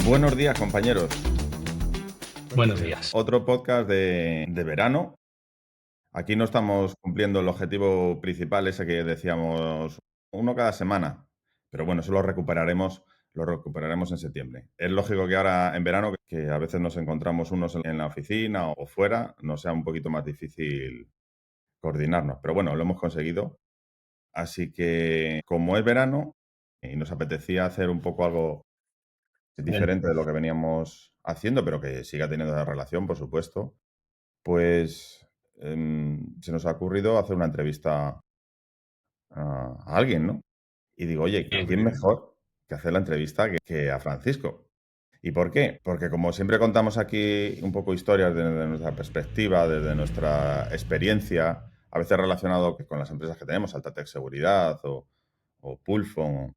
Buenos días, compañeros. Buenos días. Otro podcast de verano. Aquí no estamos cumpliendo el objetivo principal, ese que decíamos, uno cada semana. Pero bueno, eso lo recuperaremos en septiembre. Es lógico que ahora en verano, que a veces nos encontramos unos en la oficina o fuera, nos sea un poquito más difícil coordinarnos. Pero bueno, lo hemos conseguido. Así que, como es verano y nos apetecía hacer un poco algo diferente de lo que veníamos haciendo, pero que siga teniendo esa relación, por supuesto, pues se nos ha ocurrido hacer una entrevista a alguien, ¿no? Y digo, oye, Bien. ¿quién mejor que hacer la entrevista que a Francisco? ¿Y por qué? Porque como siempre contamos aquí un poco historias desde nuestra perspectiva, desde nuestra experiencia, a veces relacionado con las empresas que tenemos, Altatec Seguridad o Pulfon,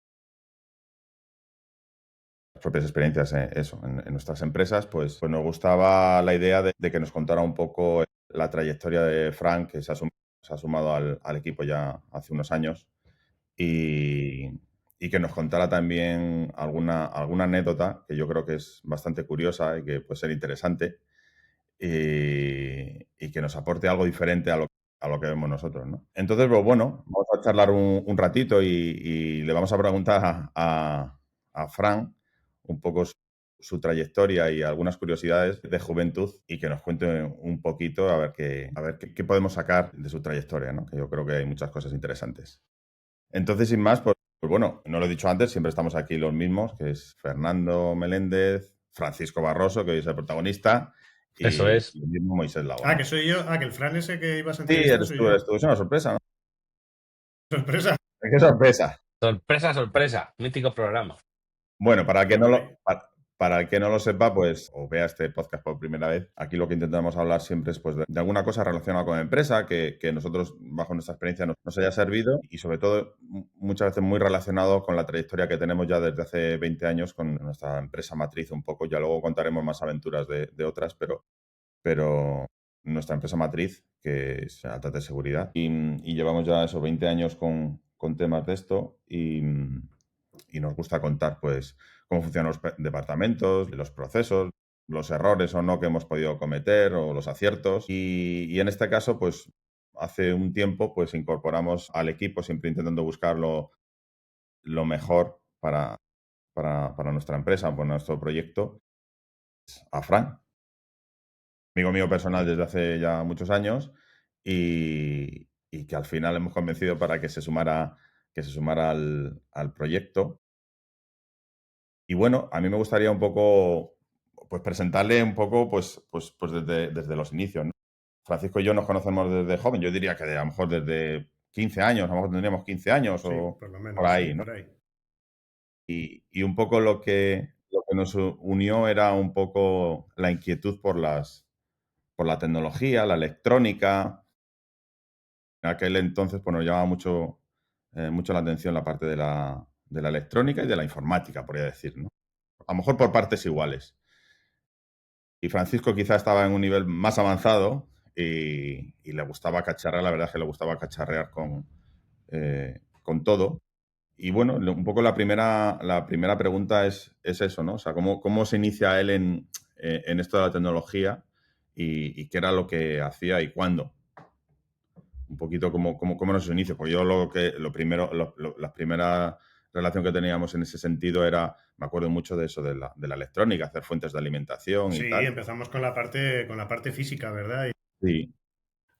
propias experiencias en nuestras empresas, pues nos gustaba la idea de que nos contara un poco la trayectoria de Frank, que se ha sumado al equipo ya hace unos años, y, y que nos contara también alguna anécdota que yo creo que es bastante curiosa y que puede ser interesante, y que nos aporte algo diferente a lo que vemos nosotros, ¿no? Entonces, pues bueno, vamos a charlar un ratito y le vamos a preguntar a Fran un poco su trayectoria y algunas curiosidades de juventud y que nos cuente un poquito a ver qué podemos sacar de su trayectoria, ¿no? Que yo creo que hay muchas cosas interesantes. Entonces, sin más, pues bueno, no lo he dicho antes, siempre estamos aquí los mismos, que es Fernando Meléndez, Francisco Barroso, que hoy es el protagonista, Eso y es. el mismo Moisés Lago, Ah, ¿no? que soy yo. Ah, que el Fran ese que ibas a Sí, entrevistar soy yo. eres tú. Es una sorpresa, ¿no? Sorpresa. ¡Qué sorpresa! Sorpresa, sorpresa. Mítico programa. Bueno, Qué guay. para el que no lo sepa, pues, o vea este podcast por primera vez, aquí lo que intentamos hablar siempre es pues, de alguna cosa relacionada con la empresa que nosotros, bajo nuestra experiencia, nos haya servido y, sobre todo, muchas veces muy relacionado con la trayectoria que tenemos ya desde hace 20 años con nuestra empresa matriz un poco. Ya luego contaremos más aventuras de otras, pero nuestra empresa matriz, que es Altate Seguridad, y llevamos ya esos 20 años con temas de esto y nos gusta contar pues cómo funcionan los departamentos, los procesos, los errores o no que hemos podido cometer o los aciertos. Y en este caso, pues hace un tiempo pues incorporamos al equipo, siempre intentando buscar lo mejor para nuestra empresa, para nuestro proyecto, a Fran, amigo mío personal desde hace ya muchos años y que al final hemos convencido para que se sumara al proyecto. Y bueno, a mí me gustaría un poco, pues presentarle un poco, pues desde los inicios, ¿no? Francisco y yo nos conocemos desde joven, yo diría que a lo mejor desde 15 años, a lo mejor tendríamos 15 años Sí, o por lo por menos, sí, ahí, ¿no? por ahí. Y un poco lo que nos unió era un poco la inquietud por la tecnología, la electrónica. En aquel entonces pues nos llamaba mucho la atención la parte de la electrónica y de la informática, podría decir, ¿no? A lo mejor por partes iguales. Y Francisco quizá estaba en un nivel más avanzado y le gustaba cacharrear, la verdad es que le gustaba cacharrear con todo. Y bueno, un poco la primera pregunta es eso, ¿no? O sea, ¿cómo se inicia él en esto de la tecnología y qué era lo que hacía y cuándo? Un poquito cómo nos inicia. Pues yo la primera relación que teníamos en ese sentido me acuerdo mucho de eso, de la electrónica, hacer fuentes de alimentación y Sí, tal. empezamos con la parte física, ¿verdad? Sí,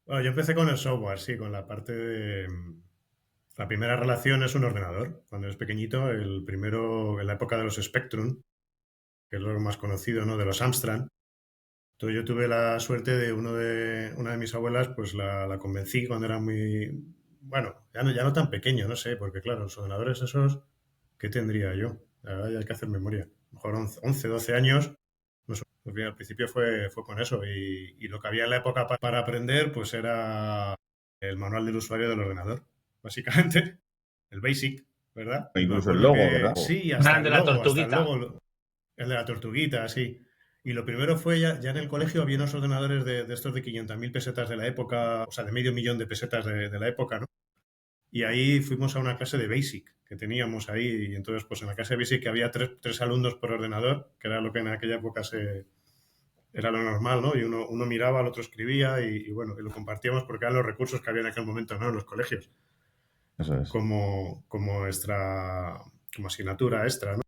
Bueno, yo empecé con el software, sí, con la parte de... La primera relación es un ordenador. Cuando eres pequeñito, el primero, en la época de los Spectrum, que es lo más conocido, ¿no? De los Amstrad. Entonces yo tuve la suerte de una de mis abuelas, pues la convencí cuando era muy... Bueno, ya no tan pequeño, no sé, porque claro, los ordenadores esos, ¿qué tendría yo? La verdad, ya hay que hacer memoria. A lo mejor 11 12 años. No sé, pues bien, al principio fue con eso. Y lo que había en la época para aprender, pues era el manual del usuario del ordenador, básicamente. El BASIC, ¿verdad? Y me incluso el acuerdo logo, que... ¿verdad? Sí, De la tortuguita. el de la tortuguita, sí. Y lo primero fue ya en el colegio había unos ordenadores de estos de 500.000 pesetas de la época, o sea, de medio millón de pesetas de la época, ¿no? Y ahí fuimos a una clase de Basic que teníamos ahí. Y entonces, pues en la clase de Basic había tres alumnos por ordenador, que era lo que en aquella época era lo normal, ¿no? Y uno miraba, el otro escribía y bueno, y lo compartíamos porque eran los recursos que había en aquel momento, ¿no? En los colegios, Eso es. como asignatura extra, ¿no?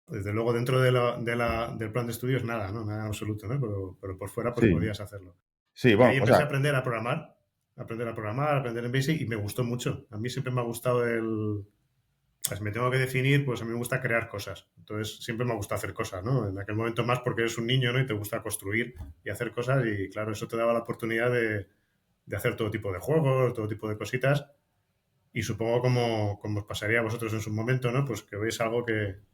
Desde luego, dentro del plan de estudios, nada, ¿no? Nada en absoluto, ¿no? Pero por fuera, pues Sí, podías hacerlo. sí, Y bueno, ahí o empecé a sea, aprender a programar, aprender en Basic y me gustó mucho. A mí siempre me ha gustado pues me tengo que definir, pues a mí me gusta crear cosas. Entonces, siempre me ha gustado hacer cosas, ¿no? En aquel momento más porque eres un niño, ¿no? Y te gusta construir y hacer cosas y, claro, eso te daba la oportunidad de hacer todo tipo de juegos, todo tipo de cositas. Y supongo como os pasaría a vosotros en su momento, ¿no? Pues que veis algo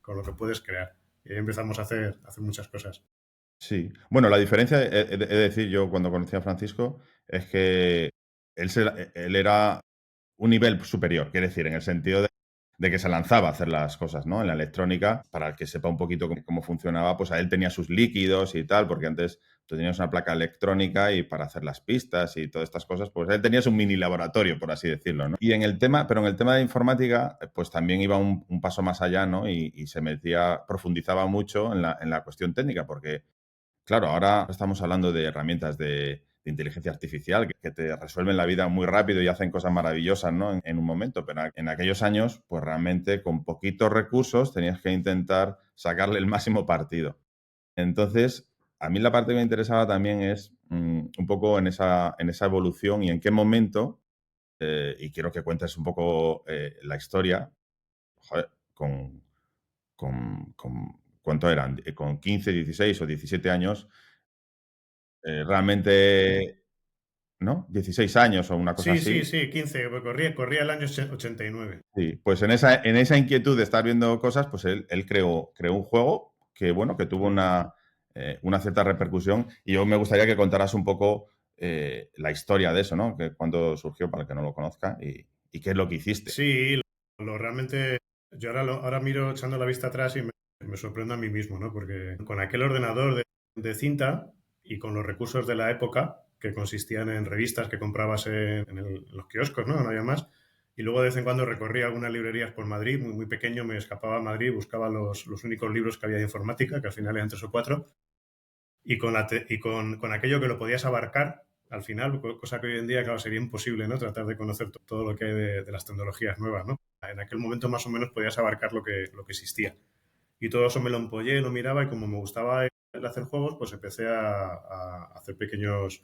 con lo que puedes crear. Y ahí empezamos a hacer muchas cosas. sí. Bueno, la diferencia, he de decir, yo cuando conocí a Francisco, es que él era un nivel superior, quiere decir, en el sentido de que se lanzaba a hacer las cosas, ¿no? En la electrónica, para el que sepa un poquito cómo funcionaba, pues a él tenía sus líquidos y tal, porque antes tú tenías una placa electrónica y para hacer las pistas y todas estas cosas, pues él tenía un mini laboratorio, por así decirlo, ¿no? Y pero en el tema de informática, pues también iba un paso más allá, ¿no? Y se profundizaba mucho en la cuestión técnica, porque claro, ahora estamos hablando de herramientas de inteligencia artificial que te resuelven la vida muy rápido y hacen cosas maravillosas, ¿no? En un momento, pero en aquellos años, pues realmente con poquitos recursos tenías que intentar sacarle el máximo partido. Entonces, a mí la parte que me interesaba también es un poco en esa evolución y en qué momento, y quiero que cuentes un poco la historia, joder, ¿cuánto eran? Con 15, 16 o 17 años, realmente, ¿no? 16 años o una cosa Sí, sí, así. sí, 15, pues corría el año 89. Sí, pues en esa inquietud de estar viendo cosas, pues él creó un juego que, bueno, que tuvo una cierta repercusión y yo me gustaría que contaras un poco la historia de eso, ¿no? Que cuándo surgió para el que no lo conozca y qué es lo que hiciste. Sí, realmente, yo ahora miro echando la vista atrás y me sorprendo a mí mismo, ¿no? Porque con aquel ordenador de cinta y con los recursos de la época, que consistían en revistas que comprabas en los kioscos, ¿no? No había más. Y luego de vez en cuando recorría algunas librerías por Madrid, muy, muy pequeño, me escapaba a Madrid, buscaba los únicos libros que había de informática, que al final eran 3 o 4, y con aquello que lo podías abarcar al final, cosa que hoy en día, claro, sería imposible, ¿no? Tratar de conocer todo lo que hay de las tecnologías nuevas, ¿no? En aquel momento más o menos podías abarcar lo que existía. Y todo eso me lo empollé, lo miraba y como me gustaba el hacer juegos, pues empecé a hacer pequeños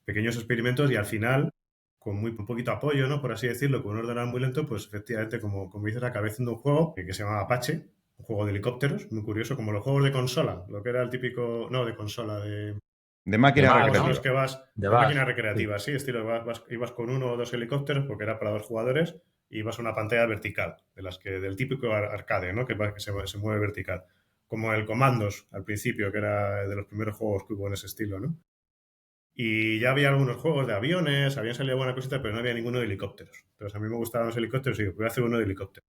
experimentos y al final, con muy poquito apoyo, ¿no? Por así decirlo, con un ordenador muy lento, pues efectivamente, como dices, acabé haciendo un juego que se llama Apache, un juego de helicópteros, muy curioso, como los juegos de consola, lo que era el típico, no, de consola, De De máquina bar, juegos en ¿no? los recreativa. que vas De de bar. máquina Sí. recreativa, sí, estilo, ibas con 1 o 2 helicópteros, porque era para 2 jugadores, y ibas a una pantalla vertical, del típico arcade, ¿no? Que se mueve vertical. Como el Commandos al principio, que era de los primeros juegos que hubo en ese estilo, ¿no? Y ya había algunos juegos de aviones, habían salido buena cosita, pero no había ninguno de helicópteros. Entonces a mí me gustaban los helicópteros y digo, voy a hacer uno de helicópteros.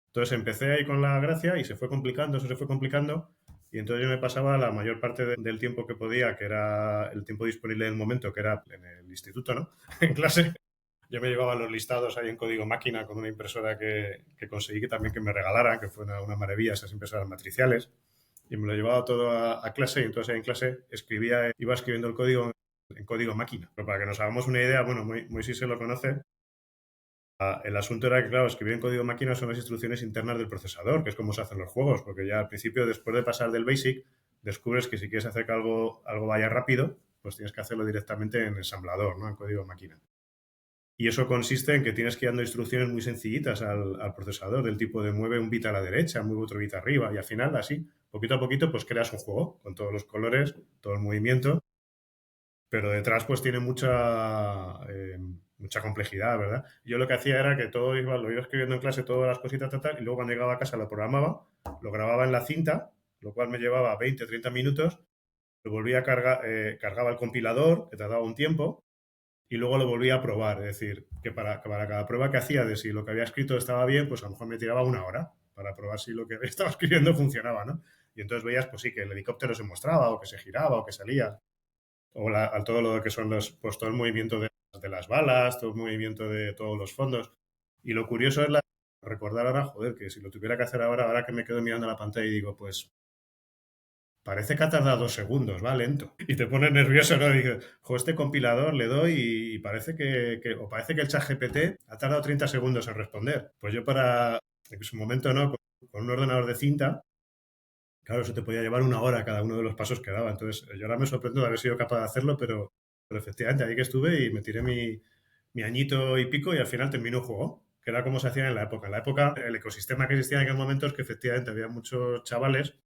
Entonces empecé ahí con la gracia y se fue complicando, eso se fue complicando. Y entonces yo me pasaba la mayor parte del tiempo que podía, que era el tiempo disponible en el momento, que era en el instituto, ¿no? En clase. Yo me llevaba los listados ahí en código máquina con una impresora que conseguí que también que me regalaran, que fue una maravilla, esas impresoras matriciales. Y me lo llevaba todo a clase y entonces ahí en clase iba escribiendo el código en código máquina. Pero para que nos hagamos una idea, bueno, Moisés se lo conoce. El asunto era que, claro, escribir en código máquina son las instrucciones internas del procesador, que es como se hacen los juegos, porque ya al principio, después de pasar del BASIC, descubres que si quieres hacer que algo vaya rápido, pues tienes que hacerlo directamente en ensamblador, ¿no? En código máquina. Y eso consiste en que tienes que ir dando instrucciones muy sencillitas al procesador, del tipo de mueve un bit a la derecha, mueve otro bit arriba, y al final, así, poquito a poquito, pues creas un juego con todos los colores, todo el movimiento, pero detrás pues tiene mucha complejidad, ¿verdad? Yo lo que hacía era que lo iba escribiendo en clase, todas las cositas, tal, y luego cuando llegaba a casa lo programaba, lo grababa en la cinta, lo cual me llevaba 20, 30 minutos, lo volvía a cargar, cargaba el compilador, que tardaba un tiempo, y luego lo volvía a probar. Es decir, que para cada prueba que hacía de si lo que había escrito estaba bien, pues a lo mejor me tiraba 1 hora para probar si lo que estaba escribiendo funcionaba, ¿no? Y entonces veías, pues sí, que el helicóptero se mostraba, o que se giraba, o que salía, o todo lo que son pues todo el movimiento de las balas, todo el movimiento de todos los fondos. Y lo curioso es recordar ahora, joder, que si lo tuviera que hacer ahora que me quedo mirando la pantalla y digo, pues parece que ha tardado 2 segundos, va lento. Y te pones nervioso, ¿no? Y dices, joder, este compilador le doy y parece o parece que el ChatGPT ha tardado 30 segundos en responder. Pues yo en su momento, ¿no? Con un ordenador de cinta, claro, eso te podía llevar 1 hora cada uno de los pasos que daba. Entonces, yo ahora me sorprendo de haber sido capaz de hacerlo, pero efectivamente, ahí que estuve y me tiré mi añito y pico y al final terminó un juego, que era como se hacía en la época. En la época, el ecosistema que existía en aquel momento es que efectivamente había muchos chavales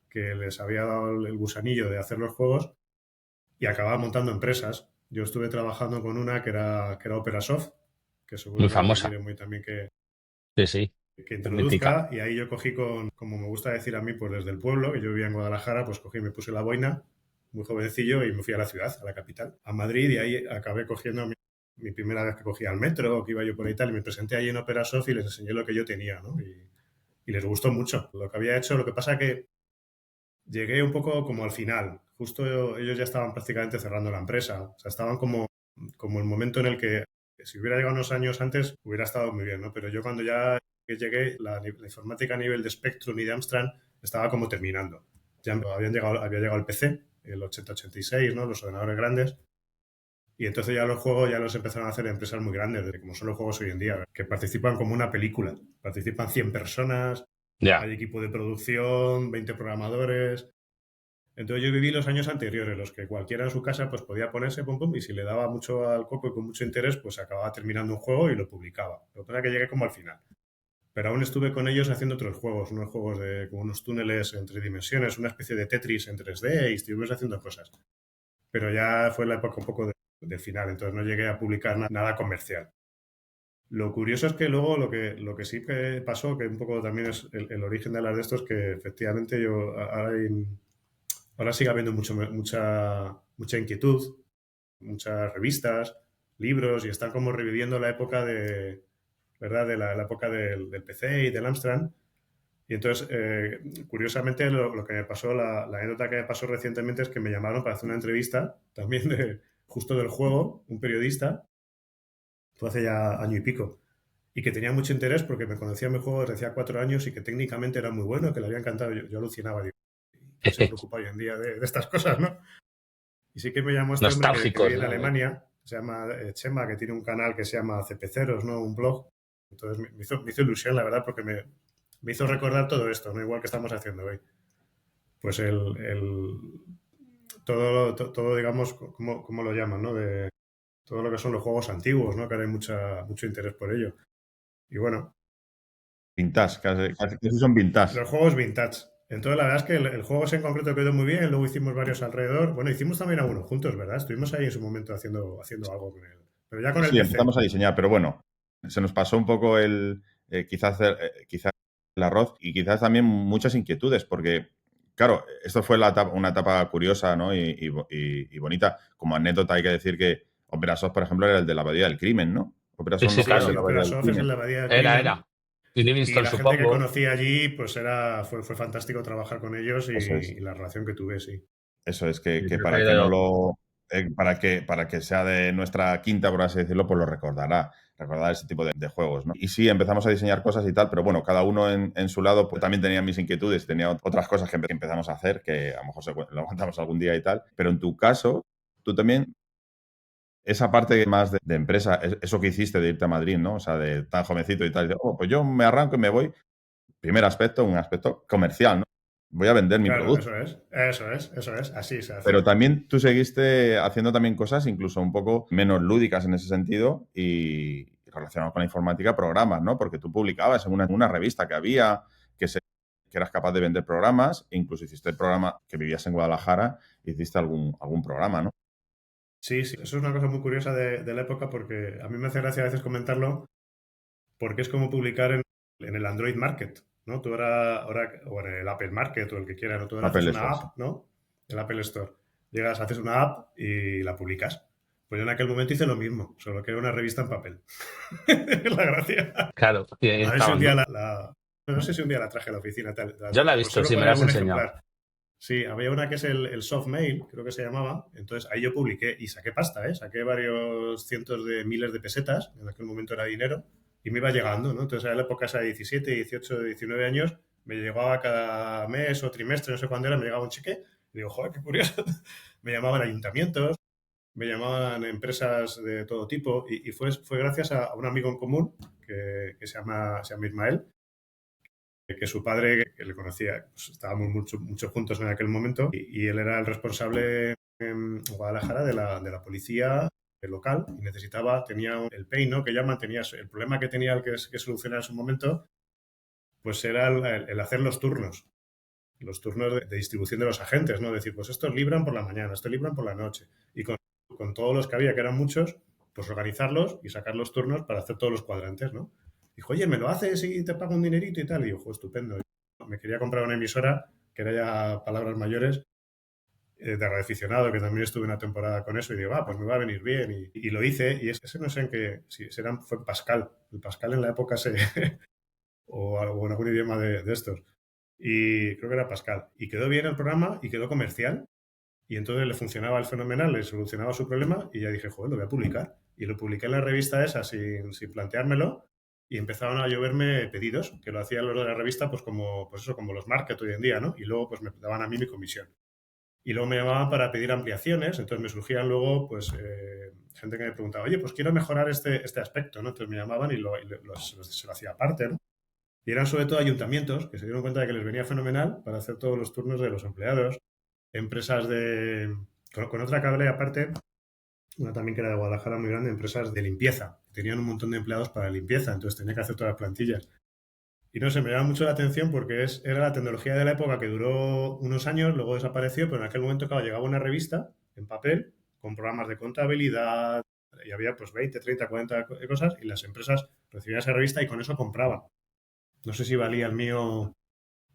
que les había dado el gusanillo de hacer los juegos y acababan montando empresas. Yo estuve trabajando con una que era Operasoft, que seguro Muy que famosa. muy también que Sí. que introduzca, y ahí yo cogí como me gusta decir a mí, pues desde el pueblo, que yo vivía en Guadalajara, pues cogí, me puse la boina, muy jovencillo, y me fui a la ciudad, a la capital, a Madrid, y ahí acabé cogiendo mi primera vez que cogía el metro, que iba yo por ahí y tal, y me presenté allí en Operasoft y les enseñé lo que yo tenía, ¿no? Y les gustó mucho lo que había hecho. Lo que pasa que llegué un poco como al final, justo ellos ya estaban prácticamente cerrando la empresa, o sea, estaban como el momento en el que si hubiera llegado unos años antes hubiera estado muy bien, ¿no? Pero yo cuando ya llegué, la informática a nivel de Spectrum y de Amstrad estaba como terminando. Ya había llegado el PC, el 8086, ¿no? Los ordenadores grandes. Y entonces ya los juegos ya los empezaron a hacer empresas muy grandes, como son los juegos hoy en día, que participan como una película. Participan 100 personas, hay equipo de producción, 20 programadores. Entonces yo viví los años anteriores, los que cualquiera en su casa pues podía ponerse pum pum y si le daba mucho al coco y con mucho interés, pues acababa terminando un juego y lo publicaba. Lo que pasa es que llegué como al final. Pero aún estuve con ellos haciendo otros juegos, unos juegos como unos túneles en 3 dimensiones, una especie de Tetris en 3D y estuvimos haciendo cosas. Pero ya fue la época un poco del final, entonces no llegué a publicar nada comercial. Lo curioso es que luego lo que sí que pasó, que un poco también es el origen de las de estos, que efectivamente yo ahora sigue habiendo mucha inquietud, muchas revistas, libros, y están como reviviendo la época ¿verdad? De la época del PC y del Amstrad. Y entonces, curiosamente, lo que me pasó, la anécdota que me pasó recientemente es que me llamaron para hacer una entrevista también justo del juego, un periodista, fue hace ya año y pico, y que tenía mucho interés porque me conocía mi juego desde hacía 4 años y que técnicamente era muy bueno, que le había encantado. Yo alucinaba, digo, ¿quién se preocupa hoy en día de estas cosas, no? Y sí que me llamó este hombre que vive en Alemania, se llama Chema, que tiene un canal que se llama CPceros, ¿no? Un blog. Entonces me hizo ilusión, la verdad, porque me hizo recordar todo esto, ¿no? Igual que estamos haciendo hoy. Pues todo digamos, ¿cómo lo llaman, ¿no? De todo lo que son los juegos antiguos, ¿no? Que ahora hay mucho interés por ello. Y bueno. Vintage, casi son vintage. Los juegos vintage. Entonces, la verdad es que el juego ese en concreto quedó muy bien. Luego hicimos varios alrededor. Bueno, hicimos también algunos juntos, ¿verdad? Estuvimos ahí en su momento haciendo algo con él. Pero ya con el PC. Empezamos a diseñar, pero bueno, se nos pasó un poco quizás el arroz y quizás también muchas inquietudes, porque, claro, esto fue una etapa curiosa, ¿no? y bonita. Como anécdota hay que decir que Operasoft, por ejemplo, era el de la Abadía del Crimen, ¿no? Operasoft es el de la Abadía del Crimen. Era. Y la gente que conocí allí, pues fue fantástico trabajar con ellos y la relación que tuve, sí. Eso es, que para que no lo... para que sea de nuestra quinta, por así decirlo, pues lo recordar ese tipo de juegos, ¿no? Y sí, empezamos a diseñar cosas y tal, pero bueno, cada uno en su lado, pues también tenía mis inquietudes, tenía otras cosas que empezamos a hacer, que a lo mejor lo contamos algún día y tal, pero en tu caso, tú también, esa parte más de empresa, eso que hiciste de irte a Madrid, ¿no? O sea, de tan jovencito y tal, pues yo me arranco y me voy. Primer aspecto, un aspecto comercial, ¿no? Voy a vender mi producto. Eso es, así se hace. Pero también tú seguiste haciendo también cosas incluso un poco menos lúdicas en ese sentido y relacionadas con la informática, programas, ¿no? Porque tú publicabas en una revista que había, que eras capaz de vender programas, e incluso hiciste el programa que vivías en Guadalajara, hiciste algún programa, ¿no? Sí, eso es una cosa muy curiosa de la época porque a mí me hace gracia a veces comentarlo porque es como publicar en el Android Market, ¿no? Tú ahora o en el Apple Market o el que quieras, ¿no? Tú ahora haces una app, ¿no? El Apple Store. Llegas, haces una app y la publicas. Pues yo en aquel momento hice lo mismo, solo que era una revista en papel. La gracia. Claro. A ver si un día no sé si un día la traje a la oficina. Yo la he visto, sí, me la has enseñado. Sí, había una que es el Softmail, creo que se llamaba. Entonces ahí yo publiqué y saqué pasta, ¿eh? Saqué varios cientos de miles de pesetas, en aquel momento era dinero, y me iba llegando, ¿no? Entonces a la época esa de 17, 18, 19 años, me llegaba cada mes o trimestre, no sé cuándo era, me llegaba un cheque. Y digo, joder, qué curioso. Me llamaban ayuntamientos, me llamaban empresas de todo tipo, y fue gracias a un amigo en común que se llama Ismael, que su padre, que le conocía, pues estábamos mucho juntos en aquel momento, y él era el responsable en Guadalajara de la policía local, y tenía el PEI, ¿no? Que llaman, tenía el problema que tenía el que solucionar en su momento, pues era el hacer los turnos de distribución de los agentes, ¿no? Decir, pues estos libran por la mañana, estos libran por la noche, y con todos los que había, que eran muchos, pues organizarlos y sacar los turnos para hacer todos los cuadrantes, ¿no? Dijo, oye, ¿me lo haces y te pago un dinerito y tal? Y yo, jo, estupendo. Me quería comprar una emisora, que era ya palabras mayores, de radioaficionado, que también estuve una temporada con eso, y digo, pues me va a venir bien. Y lo hice, y ese no sé en qué, si fue en Pascal. El Pascal en la época o en algún idioma de estos. Y creo que era Pascal. Y quedó bien el programa y quedó comercial. Y entonces le funcionaba el fenomenal, le solucionaba su problema y ya dije, joder, lo voy a publicar. Y lo publiqué en la revista esa sin planteármelo, y empezaron a lloverme pedidos, que lo hacían los de la revista pues eso, como los market hoy en día, ¿no? Y luego pues me daban a mí mi comisión. Y luego me llamaban para pedir ampliaciones, entonces me surgían luego pues gente que me preguntaba, oye, pues quiero mejorar este aspecto, ¿no? Entonces me llamaban y se lo hacía aparte, ¿no? Y eran sobre todo ayuntamientos que se dieron cuenta de que les venía fenomenal para hacer todos los turnos de los empleados, empresas con otra cable aparte, una también que era de Guadalajara muy grande, empresas de limpieza. Tenían un montón de empleados para limpieza, entonces tenía que hacer todas las plantillas. Y no sé, me llama mucho la atención porque era la tecnología de la época que duró unos años, luego desapareció, pero en aquel momento, claro, llegaba una revista en papel con programas de contabilidad y había pues 20, 30, 40 cosas, y las empresas recibían esa revista y con eso compraban. No sé si valía el mío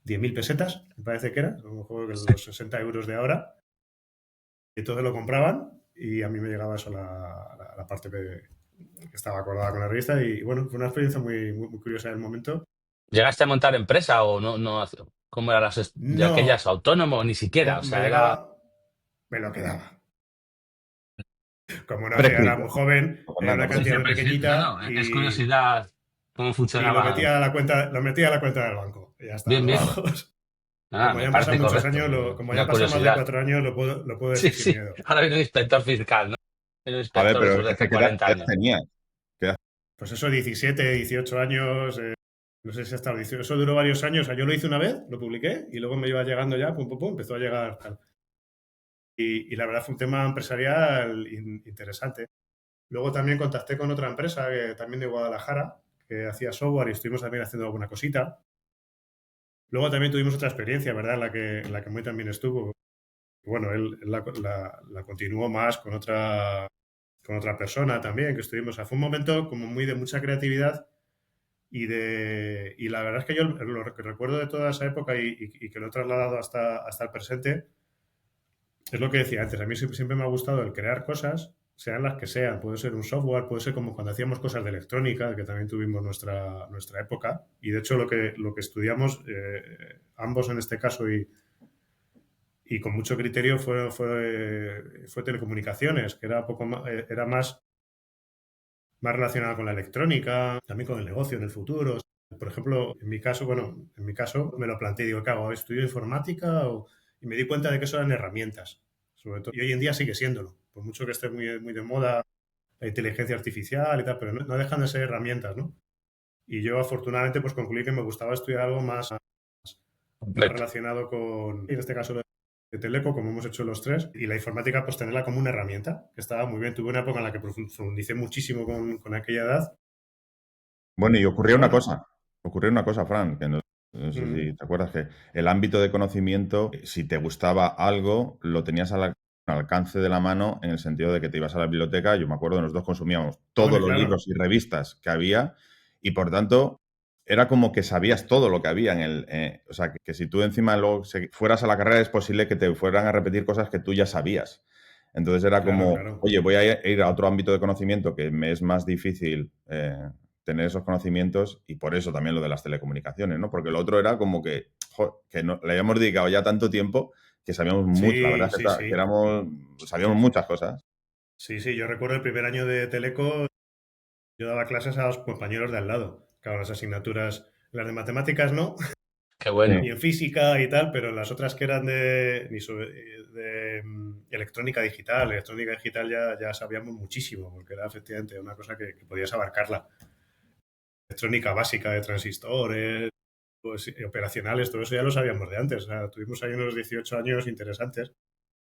10.000 pesetas, me parece que era, a lo mejor los 60 euros de ahora. Y entonces lo compraban y a mí me llegaba eso la parte que estaba acordada con la revista, y bueno, fue una experiencia muy curiosa en el momento. ¿Llegaste a montar empresa o no? ¿Cómo eran de No, aquellas autónomo? Ni siquiera, o me sea, era llegaba, me lo quedaba. Como no hacía, era muy Prescrito. joven, era una Fernando, cantidad decía muy presidente. No, pequeñita, no, es y, curiosidad cómo y lo funcionaba. metía a la cuenta, del banco. Y ya está. Bien, Luego, bien. claro. Ah, como ya me han pasado parece muchos correcto. años, como ya Una han pasado más de curiosidad. 4 años, lo puedo Sí, decir sin sí. miedo. Ahora viene un inspector fiscal, ¿no? Viene un A ver, inspector de pero esos de es que hace ¿qué edad, 40 qué edad años. tenías? ¿Qué edad? Pues eso, 17, 18 años, no sé si hasta los 18. Eso duró varios años. O sea, yo lo hice una vez, lo publiqué, y luego me iba llegando ya, pum, pum, pum, empezó a llegar tal. Y la verdad fue un tema empresarial interesante. Luego también contacté con otra empresa, también de Guadalajara, que hacía software, y estuvimos también haciendo alguna cosita. Luego también tuvimos otra experiencia, ¿verdad? En la que Moy también estuvo. Bueno, él la continuó más con otra persona también, que estuvimos. O sea, fue un momento como muy de mucha creatividad, y la verdad es que yo lo que recuerdo de toda esa época, y que lo he trasladado hasta el presente, es lo que decía antes. A mí siempre me ha gustado el crear cosas, sean las que sean. Puede ser un software, puede ser como cuando hacíamos cosas de electrónica, que también tuvimos nuestra época. Y de hecho lo que estudiamos, ambos en este caso, y con mucho criterio, fue telecomunicaciones, que era más relacionada con la electrónica, también con el negocio en el futuro. Por ejemplo, en mi caso me lo planteé, digo, ¿qué hago? ¿Estudio informática? Y me di cuenta de que eso eran herramientas, sobre todo. Y hoy en día sigue siéndolo, por mucho que esté muy, muy de moda la inteligencia artificial y tal, pero no dejan de ser herramientas, ¿no? Y yo afortunadamente pues concluí que me gustaba estudiar algo más Completo. relacionado con, en este caso, de Teleco, como hemos hecho los tres, y la informática, pues tenerla como una herramienta, que estaba muy bien. Tuve una época en la que profundicé muchísimo con aquella edad. Bueno, y Perdona. ocurrió una cosa, Fran, que no sé Mm. si te acuerdas, que el ámbito de conocimiento, si te gustaba algo, lo tenías al alcance de la mano, en el sentido de que te ibas a la biblioteca. Yo me acuerdo, nosotros consumíamos todos Bueno, los claro. libros y revistas que había, y por tanto era como que sabías todo lo que había en o sea, que si tú encima luego fueras a la carrera, es posible que te fueran a repetir cosas que tú ya sabías. Entonces era Claro, como, claro. oye, voy a ir a otro ámbito de conocimiento que me es más difícil tener esos conocimientos, y por eso también lo de las telecomunicaciones, ¿no? Porque lo otro era como que, que no, le habíamos dedicado ya tanto tiempo que sabíamos mucho, la verdad Sí, es sí, que sí. sabíamos muchas cosas. Sí, sí, yo recuerdo el primer año de Teleco, yo daba clases a los compañeros de al lado. Claro, las asignaturas, las de matemáticas no, Qué Sí. bueno. y en física y tal, pero las otras que eran electrónica digital ya sabíamos muchísimo, porque era efectivamente una cosa que podías abarcarla. Electrónica básica de transistores, pues, operacionales, todo eso ya lo sabíamos de antes. O sea, tuvimos ahí unos 18 años interesantes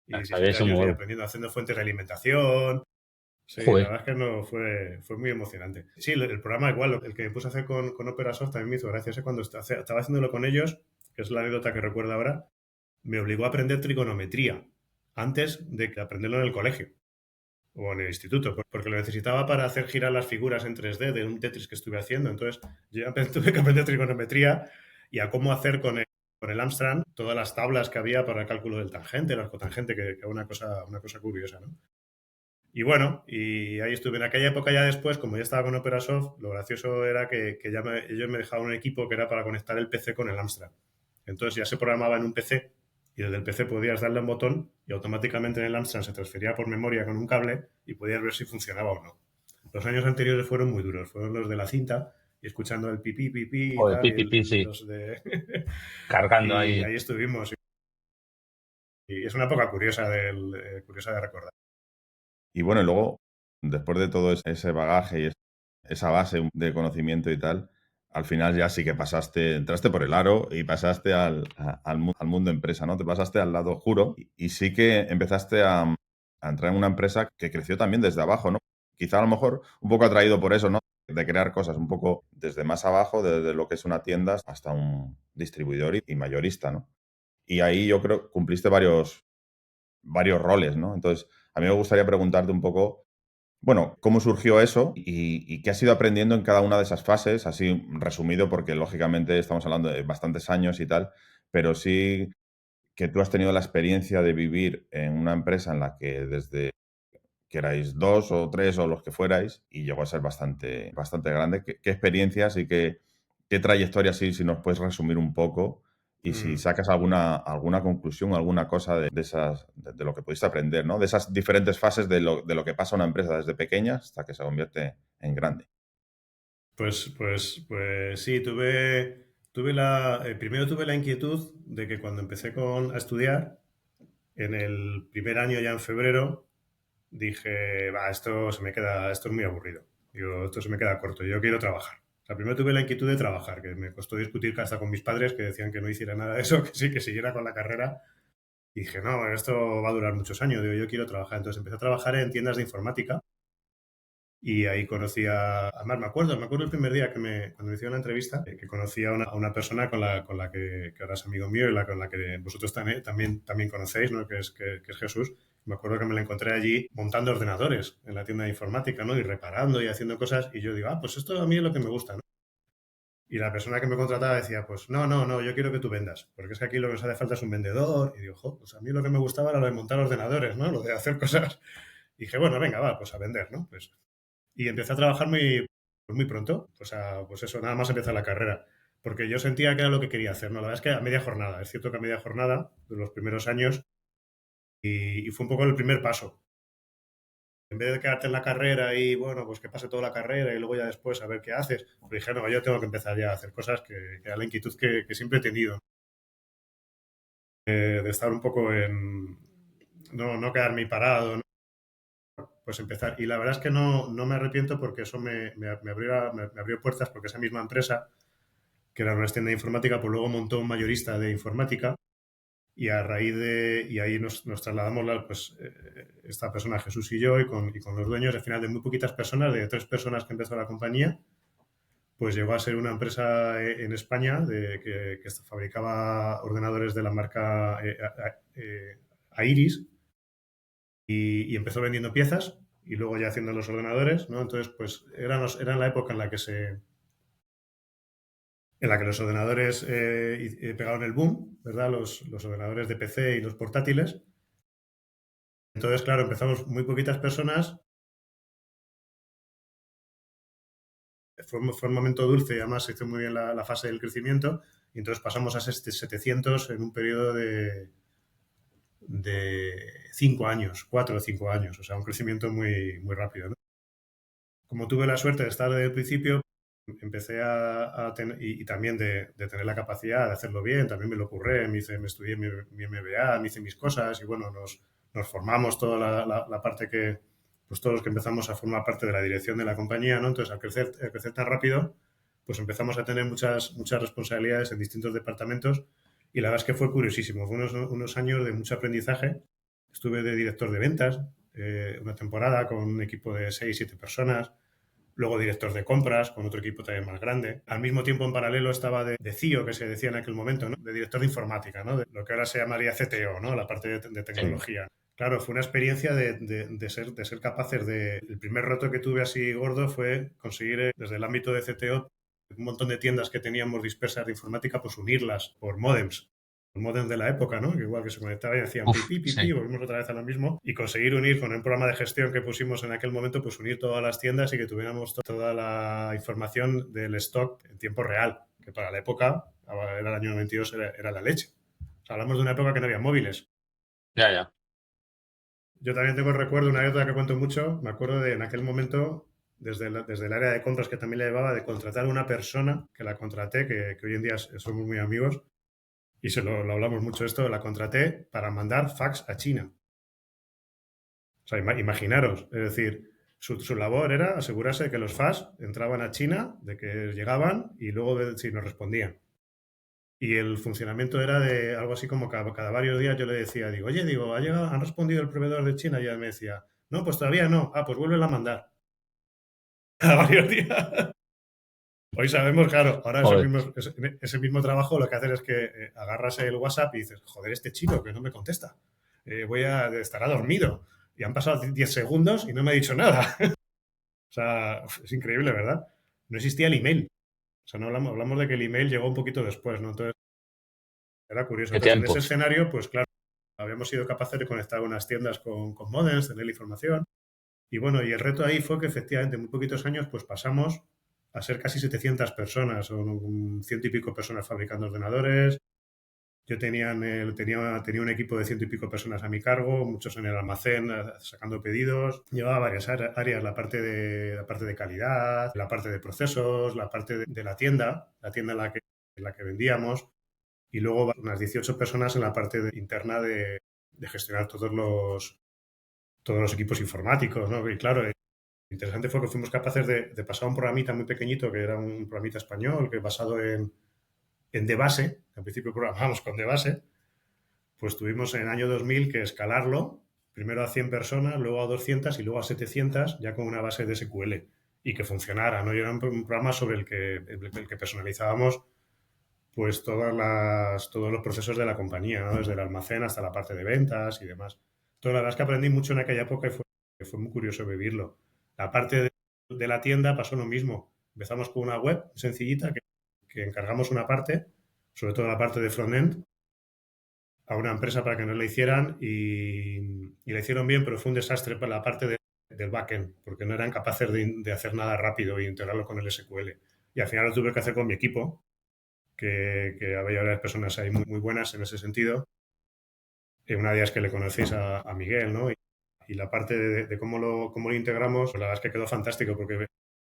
y Sabía 17 eso muy años ahí bueno. aprendiendo, haciendo fuentes de alimentación. Sí, la Joder, verdad es que no, fue muy emocionante. Sí, el programa igual, el que me puse a hacer con Operasoft también me hizo gracia. Ese cuando estaba haciéndolo con ellos, que es la anécdota que recuerdo ahora, me obligó a aprender trigonometría antes de que aprenderlo en el colegio o en el instituto, porque lo necesitaba para hacer girar las figuras en 3D de un Tetris que estuve haciendo. Entonces, yo tuve que aprender trigonometría y a cómo hacer con el Amstrad todas las tablas que había para el cálculo del tangente, la cotangente, que era una cosa curiosa, ¿no? Y bueno, y ahí estuve. En aquella época ya después, como ya estaba con Operasoft, lo gracioso era que ellos me dejaban un equipo que era para conectar el PC con el Amstrad. Entonces ya se programaba en un PC y desde el PC podías darle a un botón y automáticamente en el Amstrad se transfería por memoria con un cable y podías ver si funcionaba o no. Los años anteriores fueron muy duros, fueron los de la cinta y escuchando el pipí, pipí y joder, tal, sí. los de... Cargando y ahí. ahí estuvimos. Y es una época curiosa, curiosa de recordar. Y bueno, y luego, después de todo ese bagaje y esa base de conocimiento y tal, al final ya sí que entraste por el aro y pasaste al mundo empresa, ¿no? Te pasaste al lado oscuro y sí que empezaste a entrar en una empresa que creció también desde abajo, ¿no? Quizá a lo mejor un poco atraído por eso, ¿no? De crear cosas un poco desde más abajo, desde lo que es una tienda hasta un distribuidor y mayorista, ¿no? Y ahí yo creo que cumpliste varios roles, ¿no? Entonces, a mí me gustaría preguntarte un poco, bueno, ¿cómo surgió eso y qué has ido aprendiendo en cada una de esas fases? Así resumido, porque lógicamente estamos hablando de bastantes años y tal, pero sí que tú has tenido la experiencia de vivir en una empresa en la que desde que erais dos o tres o los que fuerais y llegó a ser bastante grande. ¿Qué experiencias y qué trayectoria, sí, si nos puedes resumir un poco y si Mm. sacas alguna conclusión, alguna cosa de lo que pudiste aprender, ¿no? De esas diferentes fases de lo que pasa a una empresa desde pequeña hasta que se convierte en grande. Pues sí, primero tuve la inquietud de que cuando empecé a estudiar, en el primer año ya en febrero, dije, va, esto es muy aburrido. Digo, esto se me queda corto, yo quiero trabajar. O sea, primero tuve la inquietud de trabajar, que me costó discutir hasta con mis padres, que decían que no hiciera nada de eso, que sí, que siguiera con la carrera. Y dije, no, esto va a durar muchos años, digo, yo quiero trabajar. Entonces empecé a trabajar en tiendas de informática y ahí conocí además me acuerdo el primer día cuando me hicieron la entrevista, que conocí a una persona con la que ahora es amigo mío y con la que vosotros también conocéis, ¿no? Que es Jesús. Me acuerdo que me la encontré allí montando ordenadores en la tienda de informática, ¿no? Y reparando y haciendo cosas. Y yo digo, pues esto a mí es lo que me gusta, ¿no? Y la persona que me contrataba decía, pues no, yo quiero que tú vendas, porque es que aquí lo que nos hace falta es un vendedor. Y digo, pues a mí lo que me gustaba era lo de montar ordenadores, ¿no? Lo de hacer cosas. Y dije, bueno, venga, va, pues a vender, ¿no? Y empecé a trabajar muy pronto, pues eso, nada más empezar la carrera, porque yo sentía que era lo que quería hacer, ¿no? La verdad es que a media jornada, es cierto que a media jornada, de los primeros años, y fue un poco el primer paso. En vez de quedarte en la carrera y, bueno, pues que pase toda la carrera y luego ya después a ver qué haces, pues dije, no, yo tengo que empezar ya a hacer cosas que era la inquietud que siempre he tenido, de estar un poco no quedarme ahí parado, ¿no? Pues empezar. Y la verdad es que no me arrepiento porque eso me abrió puertas, porque esa misma empresa que era una tienda de informática, pues luego montó un mayorista de informática y a raíz y ahí nos trasladamos esta persona, Jesús y yo, y con los dueños, al final de muy poquitas personas, de 3 personas que empezó la compañía, pues llegó a ser una empresa en España que fabricaba ordenadores de la marca Airis y empezó vendiendo piezas y luego ya haciendo los ordenadores, ¿no? Entonces, pues era la época en la que los ordenadores pegaron el boom, ¿verdad? Los ordenadores de PC y los portátiles. Entonces, claro, empezamos muy poquitas personas. Fue un momento dulce y además se hizo muy bien la fase del crecimiento. Y entonces pasamos a 700 en un periodo de 5 años, 4 o 5 años, o sea, un crecimiento muy, muy rápido, ¿no? Como tuve la suerte de estar desde el principio, empecé a tener, y también de tener la capacidad de hacerlo bien, también me lo curré, me estudié mi MBA, me hice mis cosas y bueno, nos formamos toda la parte que, pues todos los que empezamos a formar parte de la dirección de la compañía, ¿no? Entonces, al crecer tan rápido, pues empezamos a tener muchas responsabilidades en distintos departamentos y la verdad es que fue curiosísimo, fue unos años de mucho aprendizaje. Estuve de director de ventas una temporada con un equipo de 6 7 personas, luego director de compras con otro equipo también más grande. Al mismo tiempo, en paralelo, estaba de CIO, que se decía en aquel momento, ¿no? De director de informática, ¿no? De lo que ahora se llamaría CTO, ¿no? La parte de tecnología. Sí. Claro, fue una experiencia de ser capaces de... El primer reto que tuve así gordo fue conseguir, desde el ámbito de CTO, un montón de tiendas que teníamos dispersas de informática, pues unirlas por módems. Los modems de la época, ¿no? Que igual que se conectaban y hacían pipi, volvimos otra vez a lo mismo, y conseguir unir con el programa de gestión que pusimos en aquel momento, pues unir todas las tiendas y que tuviéramos toda la información del stock en tiempo real, que para la época, era el año 92, era la leche. O sea, hablamos de una época que no había móviles. Ya. Yo también tengo el recuerdo, una anécdota que cuento mucho, me acuerdo de en aquel momento, desde el área de compras que también le llevaba, de contratar a una persona, que la contraté, que hoy en día somos muy amigos, y lo hablamos mucho esto, la contraté para mandar fax a China. O sea, imaginaros, es decir, su labor era asegurarse de que los fax entraban a China, de que llegaban y luego si nos respondían. Y el funcionamiento era de algo así como cada varios días yo le decía, digo, han respondido el proveedor de China, y ella me decía, no, pues todavía no, pues vuélvela a mandar. Cada varios días. Hoy sabemos, claro, ahora ese mismo trabajo lo que haces es que agarras el WhatsApp y dices, joder, este chico que no me contesta, estará dormido. Y han pasado 10 segundos y no me ha dicho nada. O sea, es increíble, ¿verdad? No existía el email. O sea, no hablamos de que el email llegó un poquito después, ¿no? Entonces, era curioso. Entonces, en ese escenario, pues claro, habíamos sido capaces de conectar unas tiendas con modems, tener la información. Y bueno, y el reto ahí fue que efectivamente en muy poquitos años pues pasamos a ser casi 700 personas, o 100 y pico personas fabricando ordenadores. Yo tenía un equipo de 100 y pico personas a mi cargo, muchos en el almacén, sacando pedidos. Llevaba varias áreas, la parte de calidad, la parte de procesos, la parte de la tienda en la que vendíamos, y luego unas 18 personas en la parte interna de gestionar todos los equipos informáticos, ¿no? Y claro, interesante fue que fuimos capaces de pasar un programita muy pequeñito, que era un programita español, que basado en DBase, al principio programábamos con DBase, pues tuvimos en el año 2000 que escalarlo, primero a 100 personas, luego a 200 y luego a 700, ya con una base de SQL, y que funcionara, ¿no? Y era un programa sobre el que personalizábamos pues todos los procesos de la compañía, ¿no? Desde el almacén hasta la parte de ventas y demás. Entonces, la verdad es que aprendí mucho en aquella época y fue muy curioso vivirlo. La parte de la tienda pasó lo mismo. Empezamos con una web sencillita que encargamos una parte, sobre todo la parte de front-end, a una empresa para que nos la hicieran y la hicieron bien, pero fue un desastre para la parte del back-end, porque no eran capaces de hacer nada rápido e integrarlo con el SQL. Y al final lo tuve que hacer con mi equipo, que había varias personas ahí muy, muy buenas en ese sentido. Una de ellas que le conocéis a Miguel, ¿no? Y la parte de cómo lo integramos, pues la verdad es que quedó fantástico, porque